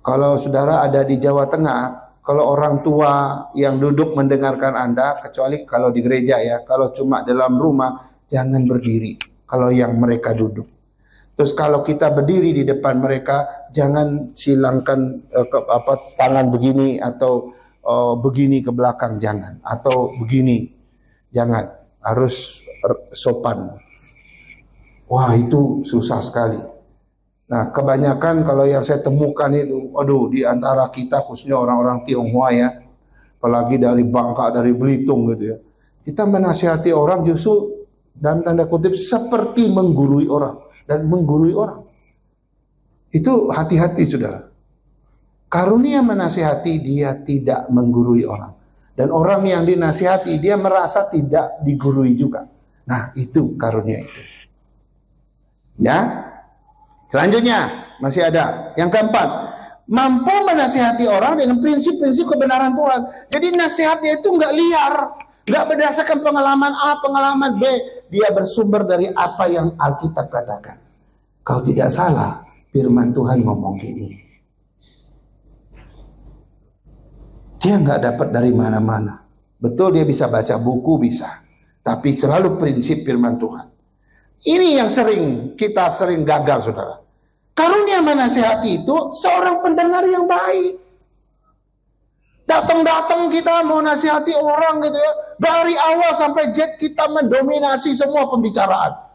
Kalau saudara ada di Jawa Tengah, kalau orang tua yang duduk mendengarkan Anda, kecuali kalau di gereja ya, kalau cuma dalam rumah, jangan berdiri. Kalau yang mereka duduk. Terus kalau kita berdiri di depan mereka, jangan silangkan tangan begini atau begini ke belakang, jangan. Atau begini, jangan. Harus sopan. Wah, itu susah sekali. Nah, kebanyakan kalau yang saya temukan itu, aduh, di antara kita khususnya orang-orang Tionghoa ya, apalagi dari Bangka, dari Belitung gitu ya. Kita menasihati orang justru dalam tanda kutip seperti menggurui orang. Dan menggurui orang. Itu hati-hati saudara. Karunia menasihati, dia tidak menggurui orang. Dan orang yang dinasihati, dia merasa tidak digurui juga. Nah, itu karunia itu. Ya. Selanjutnya, masih ada. Yang keempat, mampu menasihati orang dengan prinsip-prinsip kebenaran Tuhan. Jadi nasihatnya itu nggak liar. Nggak berdasarkan pengalaman A, pengalaman B. Dia bersumber dari apa yang Alkitab katakan. Kalau tidak salah, firman Tuhan ngomong gini. Dia nggak dapat dari mana-mana. Betul dia bisa baca buku, bisa. Tapi selalu prinsip firman Tuhan. Ini yang kita sering gagal, saudara. Karunia menasihati itu seorang pendengar yang baik. Datang-datang kita mau nasihati orang gitu ya. Dari awal sampai Z kita mendominasi semua pembicaraan.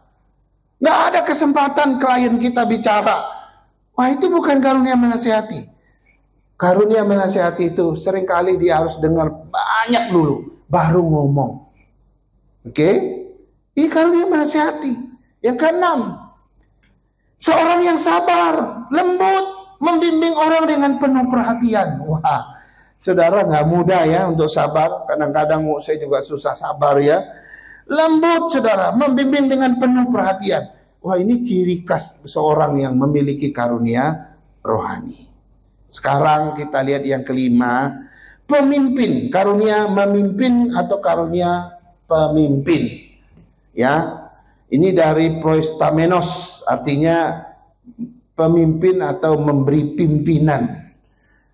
Nggak ada kesempatan klien kita bicara. Wah, itu bukan karunia menasihati. Karunia menasihati itu seringkali dia harus dengar banyak dulu baru ngomong. Oke? Ini karunia menasihati. Yang keenam, seorang yang sabar, lembut, membimbing orang dengan penuh perhatian. Wah, saudara, nggak mudah ya untuk sabar. Kadang-kadang saya juga susah sabar ya. Lembut, saudara, membimbing dengan penuh perhatian. Wah, ini ciri khas seorang yang memiliki karunia rohani. Sekarang kita lihat yang kelima, pemimpin, karunia memimpin atau karunia pemimpin. Ya, ini dari proistamenos, artinya pemimpin atau memberi pimpinan.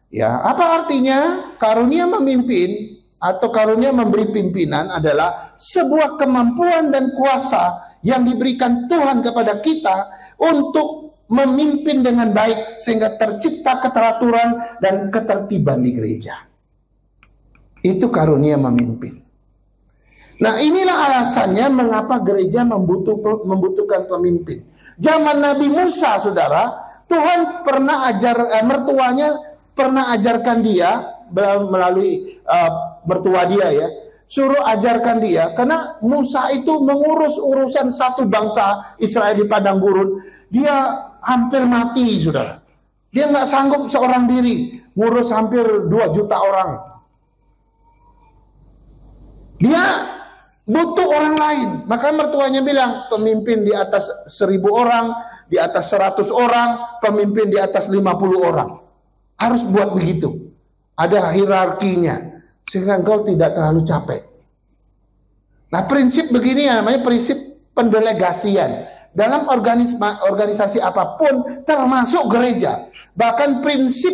Ya, apa artinya? Karunia memimpin atau karunia memberi pimpinan adalah sebuah kemampuan dan kuasa yang diberikan Tuhan kepada kita untuk memimpin dengan baik sehingga tercipta keteraturan dan ketertiban di gereja. Itu karunia memimpin. Nah, inilah alasannya mengapa gereja membutuhkan pemimpin. Zaman Nabi Musa, saudara, Tuhan pernah mertuanya pernah ajarkan dia melalui mertua dia ya, suruh ajarkan dia, karena Musa itu mengurus urusan satu bangsa Israel di padang gurun. Dia hampir mati, saudara. Dia nggak sanggup seorang diri ngurus hampir 2 juta orang. Dia butuh orang lain. Maka mertuanya bilang, pemimpin di atas 1000 orang, di atas 100 orang, pemimpin di atas 50 orang. Harus buat begitu. Ada hierarkinya, sehingga engkau tidak terlalu capek. Nah, prinsip begini namanya prinsip pendelegasian. Dalam organisasi apapun, termasuk gereja. Bahkan prinsip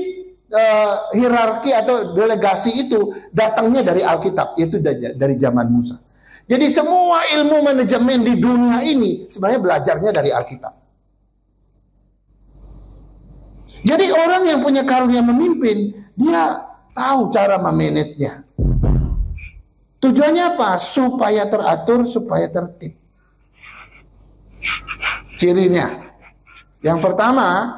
hierarki atau delegasi itu datangnya dari Alkitab, yaitu dari zaman Musa. Jadi semua ilmu manajemen di dunia ini sebenarnya belajarnya dari Alkitab. Jadi orang yang punya karunia memimpin, dia tahu cara memanagenya. Tujuannya apa? Supaya teratur, supaya tertib. Cirinya, yang pertama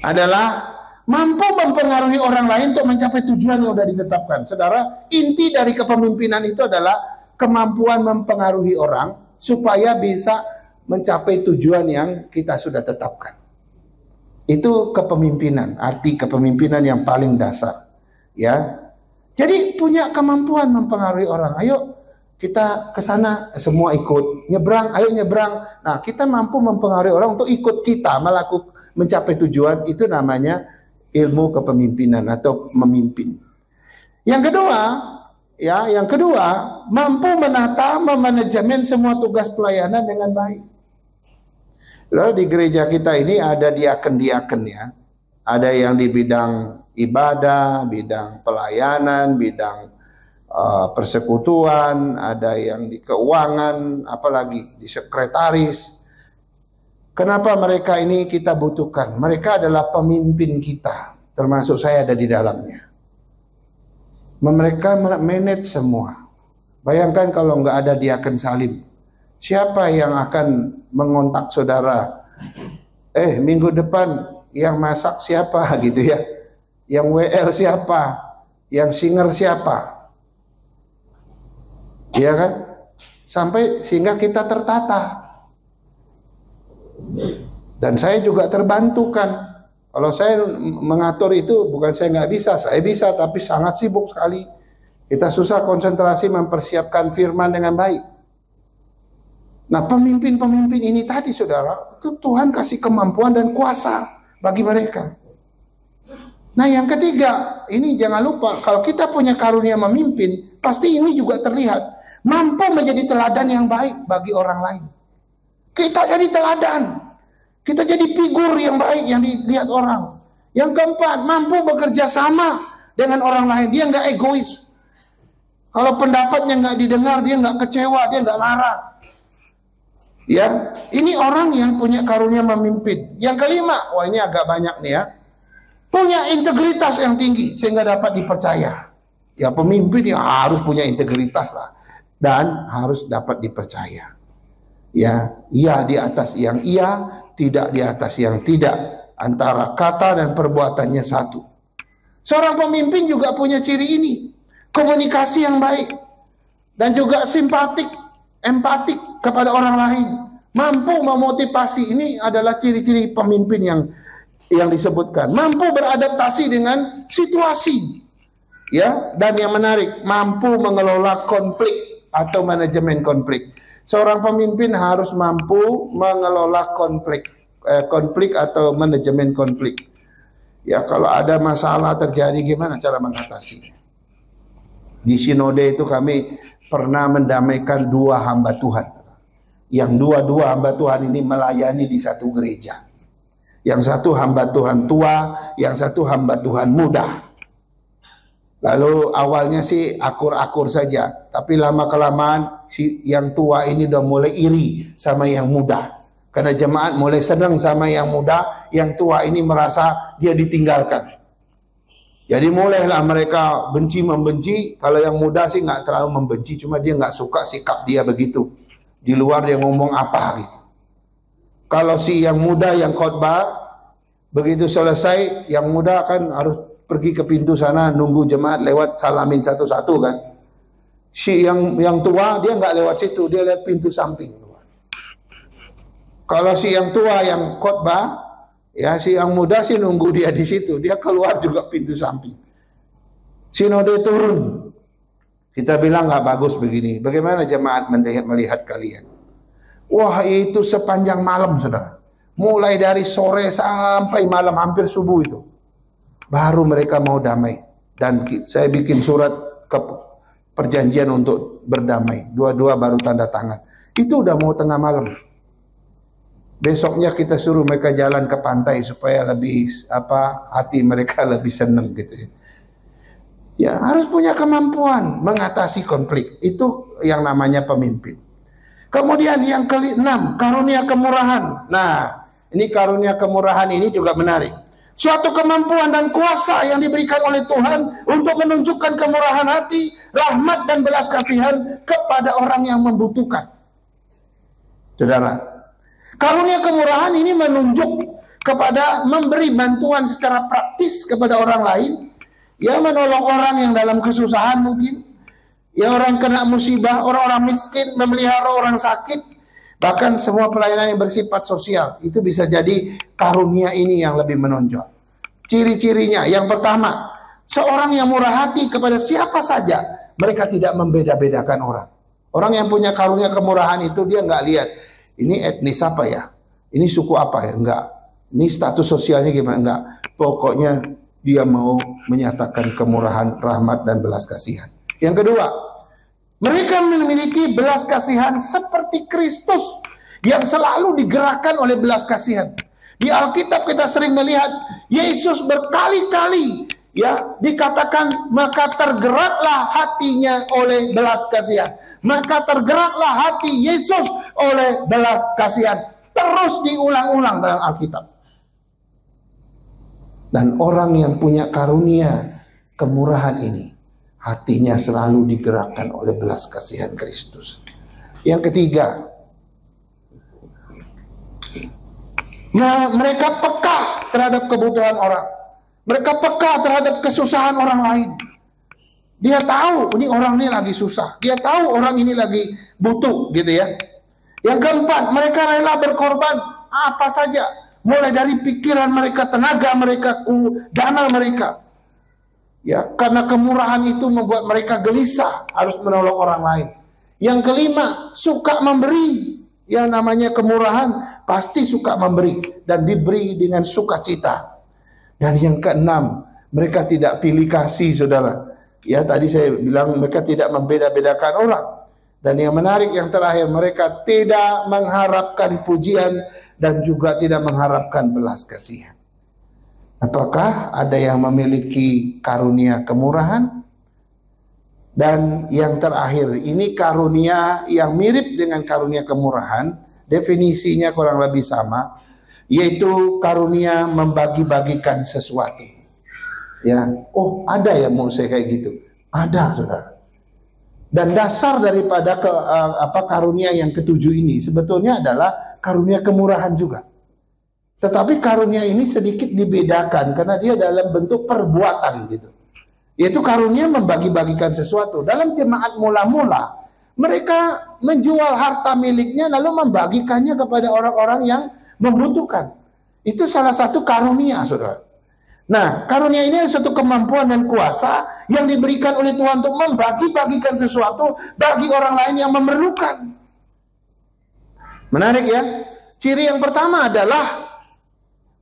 adalah mampu mempengaruhi orang lain untuk mencapai tujuan yang sudah ditetapkan. Saudara, inti dari kepemimpinan itu adalah kemampuan mempengaruhi orang supaya bisa mencapai tujuan yang kita sudah tetapkan. Itu kepemimpinan, arti kepemimpinan yang paling dasar. Ya, jadi punya kemampuan mempengaruhi orang. Ayo kita ke sana, semua ikut. Nyebrang, ayo nyebrang. Nah, kita mampu mempengaruhi orang untuk ikut kita mencapai tujuan. Itu namanya ilmu kepemimpinan atau memimpin. Yang kedua, mampu menata, memanajemen semua tugas pelayanan dengan baik. Lalu di gereja kita ini ada diaken-diaken ya. Ada yang di bidang ibadah, bidang pelayanan, bidang persekutuan, ada yang di keuangan, apalagi di sekretaris. Kenapa mereka ini kita butuhkan? Mereka adalah pemimpin kita, termasuk saya ada di dalamnya. Mereka manage semua. Bayangkan kalau nggak ada diaken salim, siapa yang akan mengontak saudara? Minggu depan yang masak siapa gitu ya? Yang WL siapa? Yang singer siapa? Iya kan? Sampai sehingga kita tertata. Dan saya juga terbantukan. Kalau saya mengatur itu bukan saya nggak bisa, saya bisa tapi sangat sibuk sekali. Kita susah konsentrasi mempersiapkan firman dengan baik. Nah, pemimpin-pemimpin ini tadi, saudara, itu Tuhan kasih kemampuan dan kuasa bagi mereka. Nah, yang ketiga, ini jangan lupa, kalau kita punya karunia memimpin, pasti ini juga terlihat. Mampu menjadi teladan yang baik bagi orang lain. Kita jadi teladan. Kita jadi figur yang baik yang dilihat orang. Yang keempat, mampu bekerja sama dengan orang lain. Dia nggak egois. Kalau pendapatnya nggak didengar, dia nggak kecewa, dia nggak marah. Ya, ini orang yang punya karunia memimpin. Yang kelima, wah ini agak banyak nih ya. Punya integritas yang tinggi sehingga dapat dipercaya. Ya, pemimpin yang harus punya integritas lah dan harus dapat dipercaya. Ya, iya di atas yang iya, tidak di atas yang tidak, antara kata dan perbuatannya satu. Seorang pemimpin juga punya ciri ini, komunikasi yang baik dan juga simpatik, empatik kepada orang lain, mampu memotivasi. Ini adalah ciri-ciri pemimpin yang disebutkan, mampu beradaptasi dengan situasi, ya, dan yang menarik, mampu mengelola konflik atau manajemen konflik. Seorang pemimpin harus mampu mengelola konflik atau manajemen konflik. Ya, kalau ada masalah terjadi, gimana cara mengatasinya? Di sinode itu kami pernah mendamaikan 2 hamba Tuhan. Yang dua hamba Tuhan ini melayani di satu gereja. Yang satu hamba Tuhan tua, yang satu hamba Tuhan muda. Lalu awalnya sih akur-akur saja, tapi lama-kelamaan si yang tua ini udah mulai iri sama yang muda. Karena jemaat mulai senang sama yang muda, yang tua ini merasa dia ditinggalkan. Jadi mulailah mereka benci-membenci. Kalau yang muda sih nggak terlalu membenci, cuma dia nggak suka sikap dia begitu. Di luar dia ngomong apa gitu. Kalau si yang muda yang khotbah, begitu selesai, yang muda kan harus pergi ke pintu sana nunggu jemaat lewat salamin satu-satu kan. Si yang tua dia nggak lewat situ, dia lihat pintu samping. Kalau si yang tua yang khotbah, ya si yang muda sih nunggu dia di situ, dia keluar juga pintu samping. Sinode turun. Kita bilang nggak bagus begini. Bagaimana jemaat melihat kalian? Wah, itu sepanjang malam, saudara. Mulai dari sore sampai malam, hampir subuh itu. Baru mereka mau damai. Dan saya bikin surat ke perjanjian untuk berdamai. Dua-dua baru tanda tangan. Itu udah mau tengah malam. Besoknya kita suruh mereka jalan ke pantai supaya lebih hati mereka lebih senang gitu ya. Ya, harus punya kemampuan mengatasi konflik. Itu yang namanya pemimpin. Kemudian yang ke-6, karunia kemurahan. Nah, ini karunia kemurahan ini juga menarik. Suatu kemampuan dan kuasa yang diberikan oleh Tuhan untuk menunjukkan kemurahan hati, rahmat dan belas kasihan kepada orang yang membutuhkan. Saudara, karunia kemurahan ini menunjuk kepada memberi bantuan secara praktis kepada orang lain, ya, menolong orang yang dalam kesusahan mungkin, ya, orang kena musibah, orang-orang miskin, memelihara orang sakit, bahkan semua pelayanan yang bersifat sosial. Itu bisa jadi karunia ini yang lebih menonjol. Ciri-cirinya, yang pertama, seorang yang murah hati kepada siapa saja, mereka tidak membeda-bedakan orang. Orang yang punya karunia kemurahan itu dia nggak lihat ini etnis apa ya, ini suku apa ya, enggak, ini status sosialnya gimana, enggak. Pokoknya dia mau menyatakan kemurahan, rahmat dan belas kasihan. Yang kedua, mereka memiliki belas kasihan seperti Kristus yang selalu digerakkan oleh belas kasihan. Di Alkitab kita sering melihat Yesus berkali-kali, ya, dikatakan maka tergeraklah hatinya oleh belas kasihan. Maka tergeraklah hati Yesus oleh belas kasihan. Terus diulang-ulang dalam Alkitab. Dan orang yang punya karunia kemurahan ini, hatinya selalu digerakkan oleh belas kasihan Kristus. Yang ketiga, mereka peka terhadap kebutuhan orang. Mereka peka terhadap kesusahan orang lain. Dia tahu ini orang ini lagi susah. Dia tahu orang ini lagi butuh gitu ya. Yang keempat, mereka rela berkorban apa saja. Mulai dari pikiran mereka, tenaga mereka, dana mereka. Ya, karena kemurahan itu membuat mereka gelisah harus menolong orang lain. Yang kelima, suka memberi. Yang namanya kemurahan pasti suka memberi dan diberi dengan sukacita. Dan yang keenam, mereka tidak pilih kasih, saudara. Ya, tadi saya bilang mereka tidak membeda-bedakan orang. Dan yang menarik yang terakhir, mereka tidak mengharapkan pujian dan juga tidak mengharapkan belas kasihan. Apakah ada yang memiliki karunia kemurahan? Dan yang terakhir, ini karunia yang mirip dengan karunia kemurahan, definisinya kurang lebih sama, yaitu karunia membagi-bagikan sesuatu. Ya, oh ada ya mau saya kayak gitu, ada, saudara. Dan dasar daripada karunia yang ketujuh ini sebetulnya adalah karunia kemurahan juga. Tetapi karunia ini sedikit dibedakan karena dia dalam bentuk perbuatan gitu. Yaitu karunia membagi-bagikan sesuatu. Dalam jemaat mula-mula, mereka menjual harta miliknya lalu membagikannya kepada orang-orang yang membutuhkan. Itu salah satu karunia, saudara. Nah, karunia ini adalah suatu kemampuan dan kuasa yang diberikan oleh Tuhan untuk membagi-bagikan sesuatu bagi orang lain yang memerlukan. Menarik ya. Ciri yang pertama adalah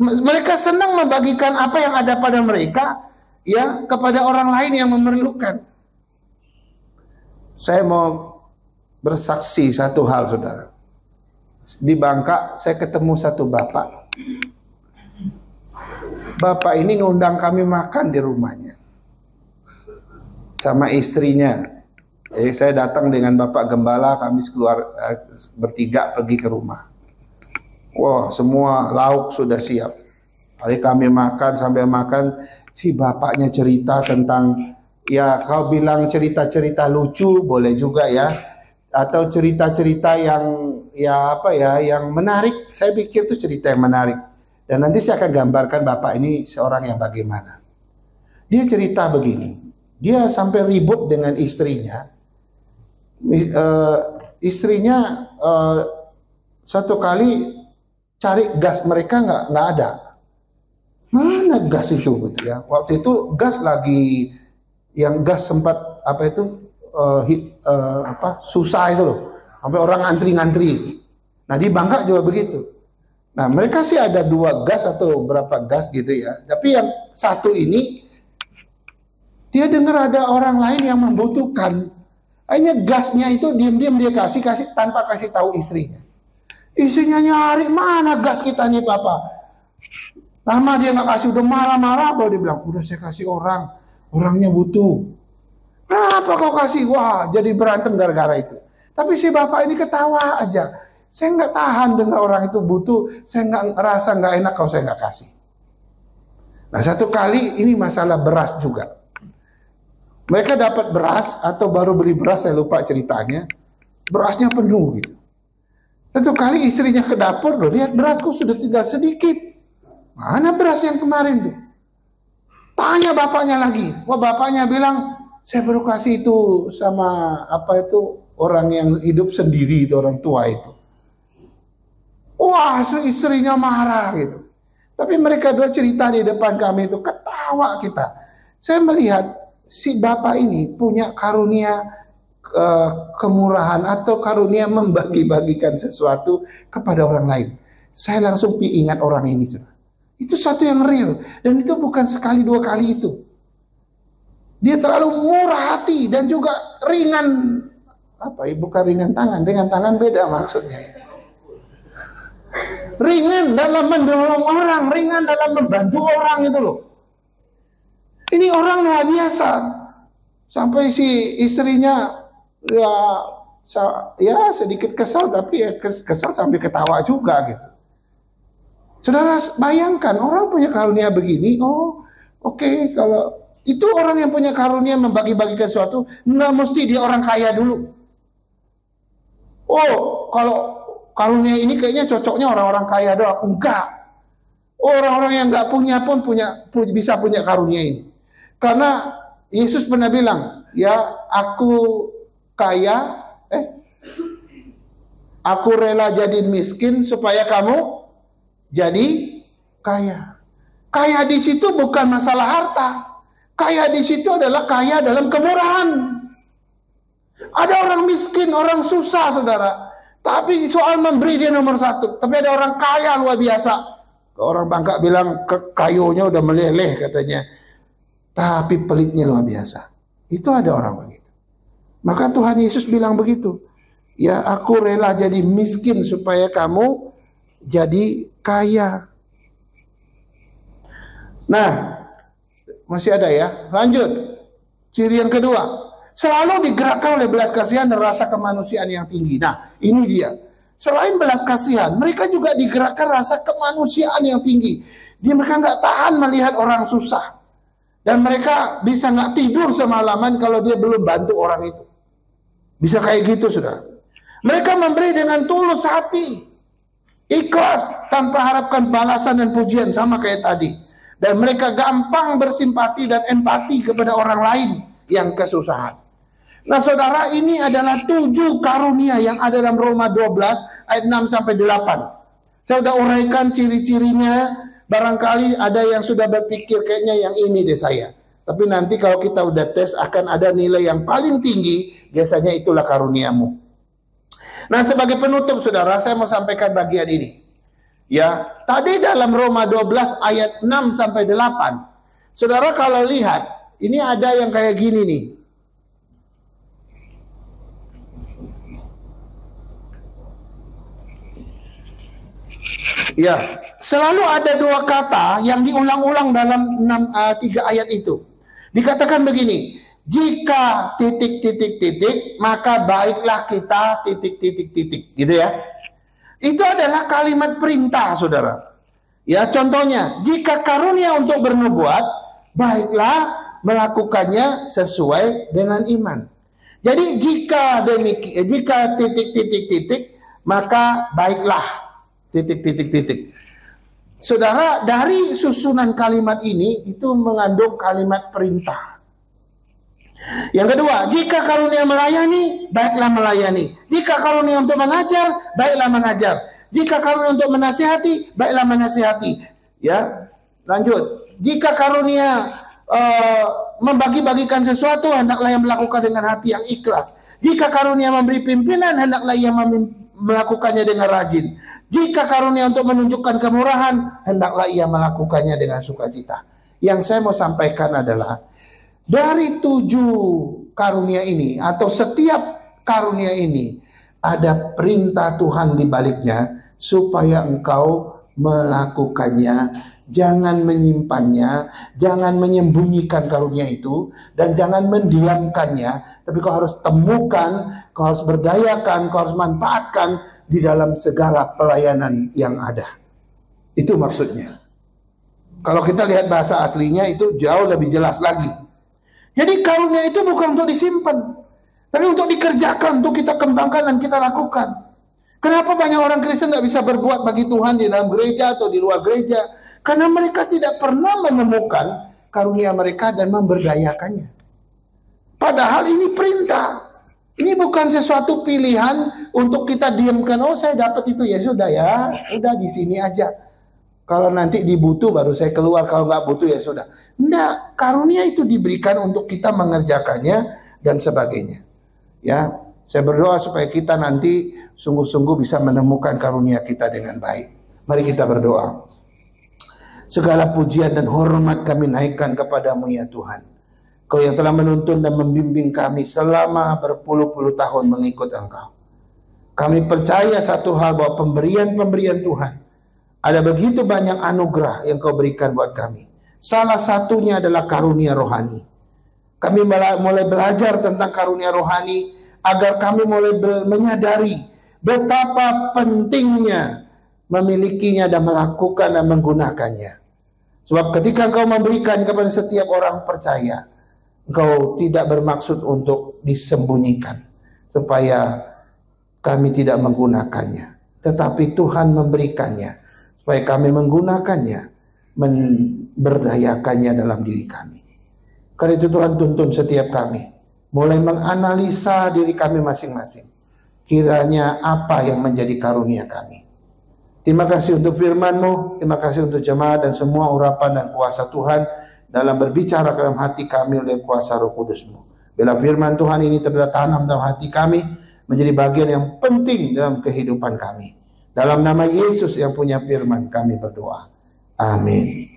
mereka senang membagikan apa yang ada pada mereka ya kepada orang lain yang memerlukan. Saya mau bersaksi satu hal, saudara. Di Bangka saya ketemu satu bapak. Bapak ini ngundang kami makan di rumahnya sama istrinya. Jadi saya datang dengan Bapak Gembala, kami keluar bertiga pergi ke rumah. Wah, semua lauk sudah siap. Hari kami makan, sampai makan, si bapaknya cerita tentang, ya kau bilang cerita-cerita lucu, boleh juga ya. Atau cerita-cerita yang, ya apa ya, yang menarik. Saya pikir itu cerita yang menarik. Dan nanti saya akan gambarkan bapak ini seorang yang bagaimana. Dia cerita begini, dia sampai ribut dengan istrinya. Istrinya satu kali cari gas mereka nggak ada. Mana gas itu gitu ya? Waktu itu gas lagi yang gas sempat apa itu susah itu loh, sampai orang ngantri-ngantri. Nah di Bangka juga begitu. Nah mereka sih ada 2 gas atau berapa gas gitu ya. Tapi yang satu ini dia dengar ada orang lain yang membutuhkan. Akhirnya gasnya itu diam-diam dia kasih tanpa kasih tahu istrinya. Istrinya nyari, mana gas kita nih papa. Lama dia nggak kasih, udah marah-marah. Dia bilang, udah saya kasih orangnya butuh. Kenapa kau kasih? Wah, jadi berantem gara-gara itu. Tapi si bapak ini ketawa aja. Saya nggak tahan dengar orang itu butuh. Saya nggak ngerasa nggak enak kalau saya nggak kasih. Nah satu kali ini masalah beras juga. Mereka dapat beras atau baru beli beras, saya lupa ceritanya. Berasnya penuh gitu. Satu kali istrinya ke dapur, loh, lihat berasku sudah tinggal sedikit. Mana beras yang kemarin tuh? Tanya bapaknya lagi. Wah bapaknya bilang, saya baru kasih itu sama apa itu orang yang hidup sendiri itu, orang tua itu. Wah istrinya marah gitu. Tapi mereka dua cerita di depan kami itu, ketawa kita. Saya melihat si bapak ini punya karunia kemurahan atau karunia membagi-bagikan sesuatu kepada orang lain. Saya langsung ingat orang ini. Itu satu yang real. Dan itu bukan sekali 2 kali itu. Dia terlalu murah hati dan juga ringan. Bukan ringan tangan. Dengan tangan beda maksudnya. Ringan dalam mendorong orang. Ringan dalam membantu orang itu loh. Ini orang luar biasa. Sampai si istrinya ya sedikit kesal, tapi ya kesal sambil ketawa juga gitu. Saudara bayangkan orang punya karunia begini, oke, kalau itu orang yang punya karunia membagi-bagikan sesuatu, nggak mesti dia orang kaya dulu. Oh, kalau karunia ini kayaknya cocoknya orang-orang kaya doang. Enggak. Orang-orang yang nggak punya pun bisa punya karunia ini. Karena Yesus pernah bilang, ya aku kaya, aku rela jadi miskin supaya kamu jadi kaya. Kaya di situ bukan masalah harta. Kaya di situ adalah kaya dalam kemurahan. Ada orang miskin, orang susah, saudara. Tapi soal memberi dia nomor 1. Tapi ada orang kaya luar biasa. Orang Bangka bilang kayunya udah meleleh katanya. Tapi pelitnya luar biasa. Itu ada orang begitu. Maka Tuhan Yesus bilang begitu. Ya aku rela jadi miskin supaya kamu jadi kaya. Nah, masih ada ya. Lanjut. Ciri yang kedua. Selalu digerakkan oleh belas kasihan dan rasa kemanusiaan yang tinggi. Nah, ini dia. Selain belas kasihan, mereka juga digerakkan rasa kemanusiaan yang tinggi. Mereka nggak tahan melihat orang susah. Dan mereka bisa nggak tidur semalaman kalau dia belum bantu orang itu. Bisa kayak gitu, saudara. Mereka memberi dengan tulus hati. Ikhlas tanpa harapkan balasan dan pujian, sama kayak tadi. Dan mereka gampang bersimpati dan empati kepada orang lain yang kesusahan. Nah saudara, ini adalah 7 karunia yang ada dalam Roma 12 ayat 6 sampai 8. Saya sudah uraikan ciri-cirinya. Barangkali ada yang sudah berpikir kayaknya yang ini deh saya. Tapi nanti kalau kita udah tes akan ada nilai yang paling tinggi. Biasanya itulah karuniamu. Nah sebagai penutup saudara, saya mau sampaikan bagian ini. Ya, tadi dalam Roma 12 ayat 6 sampai 8. Saudara kalau lihat, ini ada yang kayak gini nih. Ya, selalu ada 2 kata yang diulang-ulang dalam 3 ayat itu. Dikatakan begini, jika titik, maka baiklah kita titik. Gitu ya. Itu adalah kalimat perintah, saudara. Ya, contohnya, jika karunia untuk bernubuat, baiklah melakukannya sesuai dengan iman. Jadi jika titik, maka baiklah titik. Saudara, dari susunan kalimat ini itu mengandung kalimat perintah. Yang kedua, jika karunia melayani, baiklah melayani. Jika karunia untuk mengajar, baiklah mengajar. Jika karunia untuk menasihati, baiklah menasihati. Ya, lanjut. Jika karunia membagi-bagikan sesuatu, hendaklah yang melakukan dengan hati yang ikhlas. Jika karunia memberi pimpinan, hendaklah yang melakukannya dengan rajin. Jika karunia untuk menunjukkan kemurahan, hendaklah ia melakukannya dengan sukacita. Yang saya mau sampaikan adalah, dari 7 karunia ini, atau setiap karunia ini, ada perintah Tuhan di baliknya, supaya engkau melakukannya. Jangan menyimpannya, jangan menyembunyikan karunia itu, dan jangan mendiamkannya. Tapi kau harus temukan, kau harus berdayakan, kau harus manfaatkan di dalam segala pelayanan yang ada. Itu maksudnya. Kalau kita lihat bahasa aslinya itu jauh lebih jelas lagi. Jadi karunia itu bukan untuk disimpan, tapi untuk dikerjakan, untuk kita kembangkan dan kita lakukan. Kenapa banyak orang Kristen tidak bisa berbuat bagi Tuhan di dalam gereja atau di luar gereja? Karena mereka tidak pernah menemukan karunia mereka dan memberdayakannya. Padahal ini perintah. Ini bukan sesuatu pilihan untuk kita diamkan. Oh, saya dapat itu, ya sudah ya, udah di sini aja. Kalau nanti dibutuh baru saya keluar, kalau nggak butuh ya sudah. Enggak, karunia itu diberikan untuk kita mengerjakannya dan sebagainya. Ya, saya berdoa supaya kita nanti sungguh-sungguh bisa menemukan karunia kita dengan baik. Mari kita berdoa. Segala pujian dan hormat kami naikkan kepadamu ya Tuhan. Kau yang telah menuntun dan membimbing kami selama berpuluh-puluh tahun mengikut Engkau. Kami percaya satu hal, bahwa pemberian-pemberian Tuhan, ada begitu banyak anugerah yang Kau berikan buat kami. Salah satunya adalah karunia rohani. Kami mulai belajar tentang karunia rohani, agar kami mulai menyadari betapa pentingnya memilikinya dan melakukan dan menggunakannya. Sebab ketika Engkau memberikan kepada setiap orang percaya, Engkau tidak bermaksud untuk disembunyikan supaya kami tidak menggunakannya, tetapi Tuhan memberikannya supaya kami menggunakannya, memberdayakannya dalam diri kami. Karena itu Tuhan tuntun setiap kami mulai menganalisa diri kami masing-masing. Kiranya apa yang menjadi karunia kami. Terima kasih untuk firman-Mu, terima kasih untuk jemaat dan semua urapan dan kuasa Tuhan dalam berbicara dalam hati kami oleh kuasa Roh Kudus-Mu. Bila firman Tuhan ini tertanam dalam hati kami, menjadi bagian yang penting dalam kehidupan kami. Dalam nama Yesus yang punya firman kami berdoa. Amin.